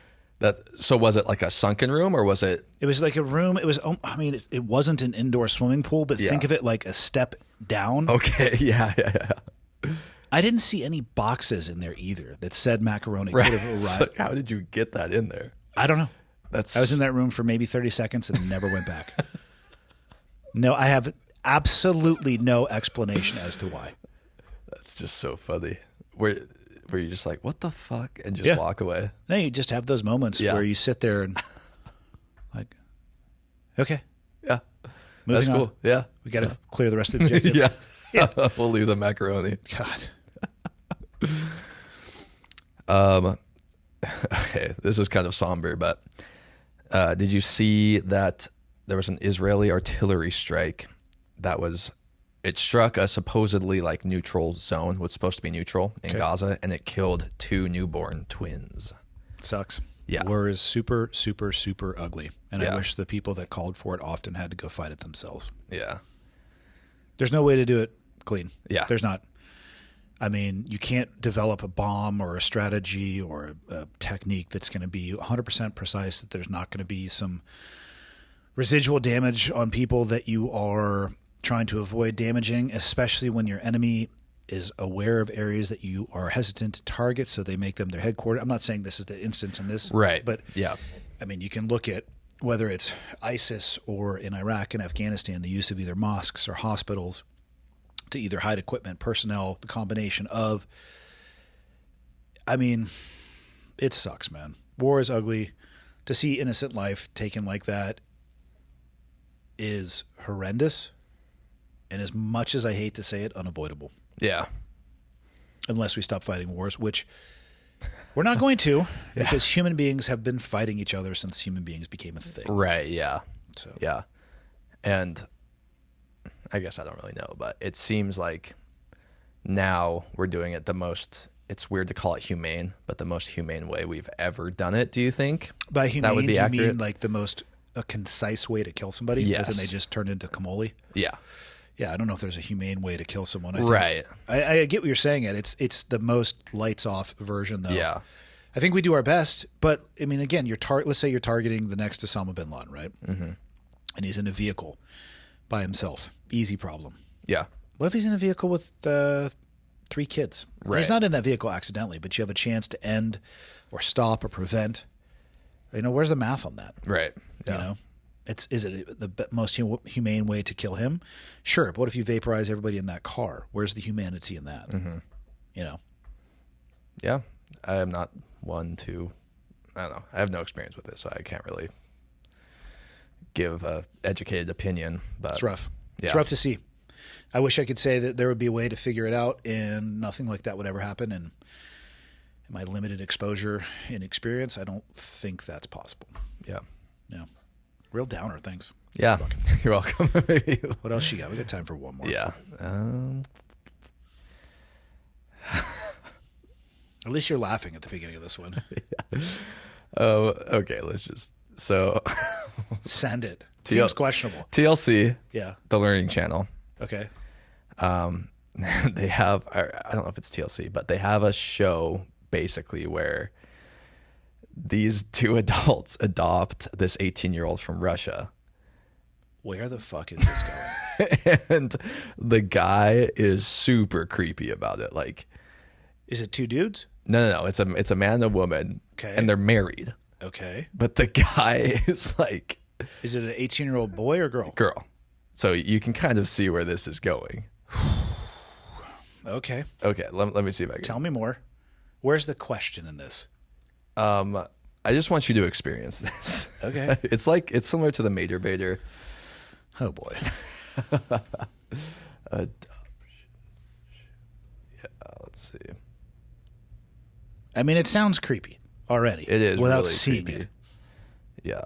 So was it like a sunken room, or was it? It was like a room. It was. I mean, it wasn't an indoor swimming pool, but think of it like a step down. Okay. Yeah. I didn't see any boxes in there either that said macaroni Right. could have arrived. It's like, how did you get that in there? I don't know. I That's was in that room for maybe 30 seconds and never went back. No, I have absolutely no explanation as to why. That's just so funny. Where you're just like, what the fuck, and just walk away. No, you just have those moments where you sit there and like, okay, Yeah. moving That's on. cool. Yeah. We got to clear the rest of the objectives. Yeah. We'll leave the macaroni. God. Okay, this is kind of somber, but did you see that there was an Israeli artillery strike it struck a supposedly like neutral zone, what's supposed to be neutral in Gaza, and it killed 2 newborn twins. Sucks. Yeah. War is super, super, super ugly. And I Yeah. wish the people that called for it often had to go fight it themselves. Yeah. There's no way to do it clean. Yeah. There's not. I mean, you can't develop a bomb or a strategy or a technique that's going to be 100% precise, that there's not going to be some residual damage on people that you are trying to avoid damaging, especially when your enemy is aware of areas that you are hesitant to target, so they make them their headquarters. I'm not saying this is the instance in this. Right. But, yeah. I mean, you can look at whether it's ISIS or in Iraq and Afghanistan, the use of either mosques or hospitals to either hide equipment, personnel, the combination of. I mean, it sucks, man. War is ugly. To see innocent life taken like that is horrendous. And as much as I hate to say it, unavoidable. Yeah. Unless we stop fighting wars, which we're not going to, because human beings have been fighting each other since human beings became a thing. Right. Yeah. So Yeah. And I guess I don't really know, but it seems like now we're doing it the most, it's weird to call it humane, but the most humane way we've ever done it, do you think? by humane, that would be do you accurate? mean like the most a concise way to kill somebody? Yes. As in they just turn into camoli? Yeah. Yeah, I don't know if there's a humane way to kill someone. I think, Right. I get what you're saying. It's the most lights off version, though. Yeah. I think we do our best, but I mean, again, let's say you're targeting the next Osama bin Laden, right? Mm-hmm. And he's in a vehicle by himself. Easy problem. Yeah. What if he's in a vehicle with 3 kids? Right. He's not in that vehicle accidentally, but you have a chance to end or stop or prevent. You know, where's the math on that? Right. Yeah. You know, is it the most humane way to kill him? Sure, but what if you vaporize everybody in that car? Where's the humanity in that? Mm-hmm. You know. Yeah. I am not one to, I don't know. I have no experience with this, so I can't really give a educated opinion. But It's rough. Yeah. It's rough to see. I wish I could say that there would be a way to figure it out and nothing like that would ever happen. And in my limited exposure and experience, I don't think that's possible. Yeah. Yeah. Real downer, thanks. Yeah. You're welcome. Maybe. What else you got? We got time for one more. Yeah. At least you're laughing at the beginning of this one. Okay. Let's just, so Send it. Seems questionable. TLC, Yeah. the Learning Channel, Okay. they have, I don't know if it's TLC, but they have a show basically where these 2 adults adopt this 18-year-old from Russia. Where the fuck is this going? And the guy is super creepy about it. Like, Is it 2 dudes? no, it's a man and a woman, Okay. and they're married. Okay. But the guy is like Is it an 18-year-old boy or girl? girl. So you can kind of see where this is going. Okay. Okay, let me see if I can. Tell me more. Where's the question in this? I just want you to experience this. Okay. It's similar to the Mater Bader. Oh, boy. Yeah, let's see. I mean, it sounds creepy already. It is without really seeing creepy. it. Yeah.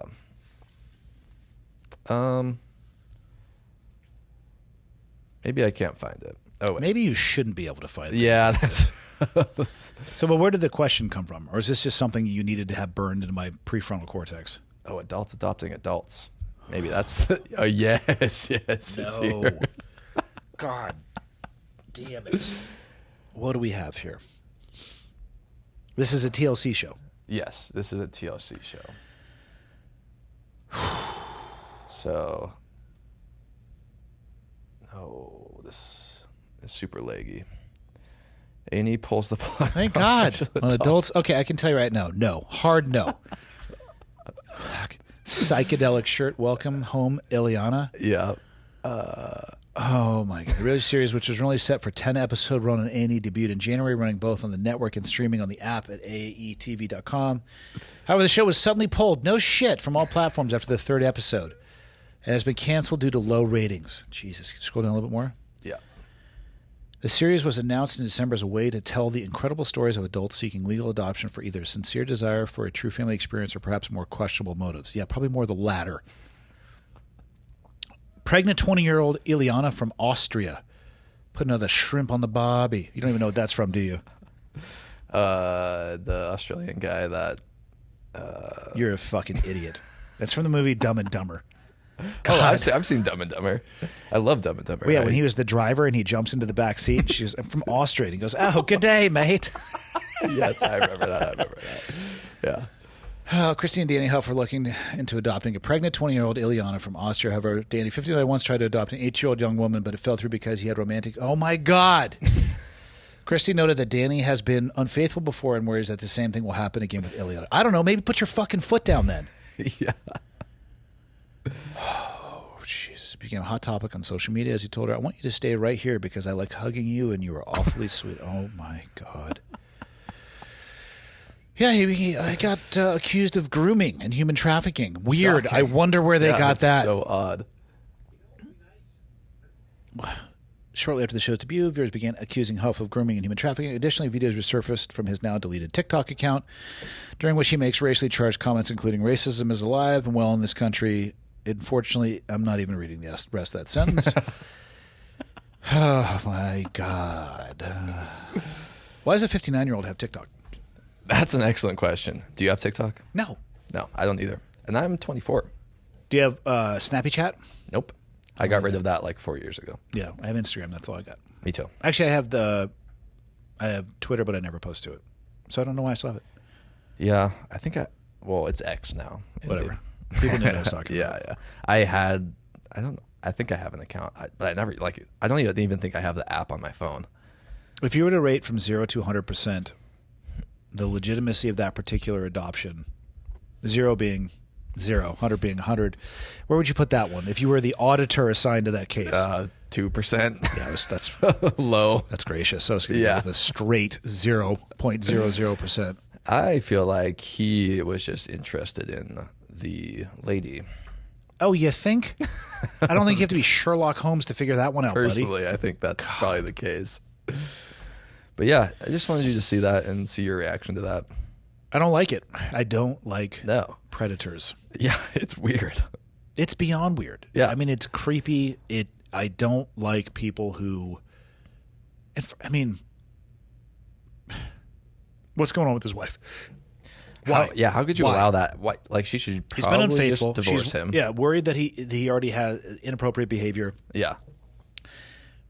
Maybe I can't find it. Oh, wait. Maybe you shouldn't be able to find it. Yeah, that's. So, but where did the question come from? Or is this just something you needed to have burned into my prefrontal cortex? Oh, adults adopting adults. Maybe that's. Oh, yes. It's here. God damn it. What do we have here? This is a TLC show. Yes, this is a TLC show. So. Oh, this is super leggy. A&E pulls the plug. Thank God. On adults? Okay, I can tell you right now. No. Hard no. Psychedelic shirt. Welcome home, Ileana. Yeah. Oh, my God. The reality series, which was originally set for 10-episode run on A&E, debuted in January, running both on the network and streaming on the app at aetv.com. However, the show was suddenly pulled, no shit, from all platforms after the third episode and has been canceled due to low ratings. Jesus. Scroll down a little bit more. Yeah. The series was announced in December as a way to tell the incredible stories of adults seeking legal adoption for either a sincere desire for a true family experience or perhaps more questionable motives. Yeah, probably more the latter. Pregnant 20-year-old Ileana from Austria. Put another shrimp on the bobby. You don't even know what that's from, do you? The Australian guy that. You're a fucking idiot. That's from the movie Dumb and Dumber. Oh, I've seen Dumb and Dumber. I love Dumb and Dumber. Well, yeah, when he was the driver and he jumps into the back seat, and she's I'm from Austria. And he goes, "Oh, good day, mate." Yes, I remember that. Yeah. Christy and Danny Huff were looking into adopting a pregnant 20-year-old Ileana from Austria. However, Danny, 59, once tried to adopt an 8-year-old young woman, but it fell through because he had romantic... Oh, my God! Christy noted that Danny has been unfaithful before and worries that the same thing will happen again with Ileana. I don't know. Maybe put your fucking foot down then. Yeah. Oh, Jesus. Became a hot topic on social media as he told her, "I want you to stay right here because I like hugging you and you are awfully sweet." Oh, my God. Yeah, he got accused of grooming and human trafficking. Weird. Shocking. I wonder where they got that. So odd. Shortly after the show's debut, viewers began accusing Huff of grooming and human trafficking. Additionally, videos resurfaced from his now deleted TikTok account, during which he makes racially charged comments including "racism is alive and well in this country." Unfortunately, I'm not even reading the rest of that sentence. Oh, my God. Why does a 59-year-old have TikTok? That's an excellent question. Do you have TikTok? No. No, I don't either. And I'm 24. Do you have Snappy Chat? Nope. I got rid of that like 4 years ago. Yeah, I have Instagram. That's all I got. Me too. Actually, I have Twitter, but I never post to it. So I don't know why I still have it. Yeah, well, it's X now. Whatever. People know what I was talking about. Yeah. I think I have an account, but I never, I don't even think I have the app on my phone. If you were to rate from 0 to 100% the legitimacy of that particular adoption, 0 being 0, 100 being 100, where would you put that one if you were the auditor assigned to that case? 2%. Yeah, that's low. That's gracious. So it's going to be with a straight 0.00%. I feel like he was just interested in the lady. Oh, you think? I don't think you have to be Sherlock Holmes to figure that one out, Personally, buddy. I think that's probably the case. But yeah, I just wanted you to see that and see your reaction to that. I don't like it. I don't like No. predators. Yeah, it's weird. It's beyond weird. Yeah. I mean, it's creepy. I don't like people who... what's going on with his wife? Why? How could you Why? allow that? What? Like, she should He's been probably unfaithful. just divorce She's, him. Yeah, worried that he already has inappropriate behavior. Yeah.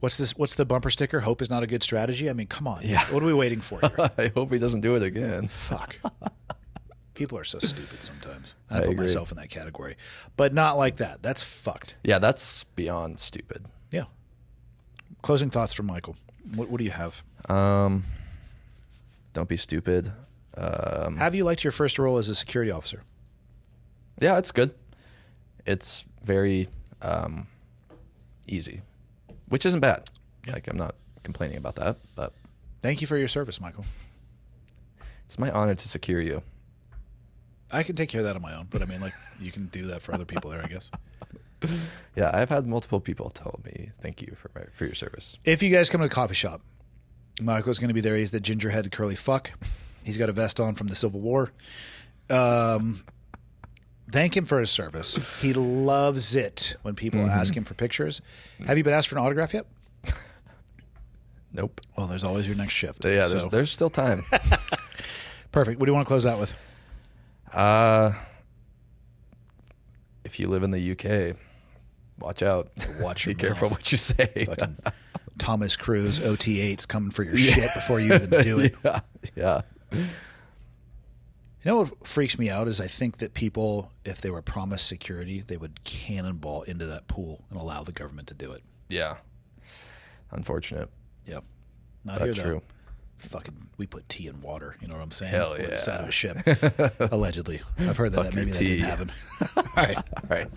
What's the bumper sticker? Hope is not a good strategy. I mean, come on. Yeah. What are we waiting for here? I hope he doesn't do it again. Fuck. People are so stupid sometimes. I I put agree. myself in that category. But not like that. That's fucked. Yeah, that's beyond stupid. Yeah. Closing thoughts from Michael. What do you have? Don't be stupid. Have you liked your first role as a security officer? Yeah, it's good. It's very easy, which isn't bad. Yeah. Like, I'm not complaining about that, but Thank you for your service, Michael. it's my honor to secure you. I can take care of that on my own, but I mean, like, you can do that for other people there, I guess. Yeah, I've had multiple people tell me thank you for your service. If you guys come to the coffee shop, Michael's going to be there. He's the ginger-headed curly fuck. He's got a vest on from the Civil War. Thank him for his service. He loves it when people ask him for pictures. Have you been asked for an autograph yet? Nope. Well, there's always your next shift. Yeah, so. there's still time. Perfect. What do you want to close out with? If you live in the UK, watch out. Watch Be your careful mouth. what you say. Fucking Thomas Cruise OT8's coming for your shit before you even do it. Yeah. You know what freaks me out is I think that people, if they were promised security, they would cannonball into that pool and allow the government to do it. Yeah. Unfortunate. Yep. Not But here, though. true. Fucking, we put tea in water. You know what I'm saying? Hell We're the yeah. side of a ship. Allegedly. I've heard that. Fuck Maybe your that didn't tea. happen. All right. All right.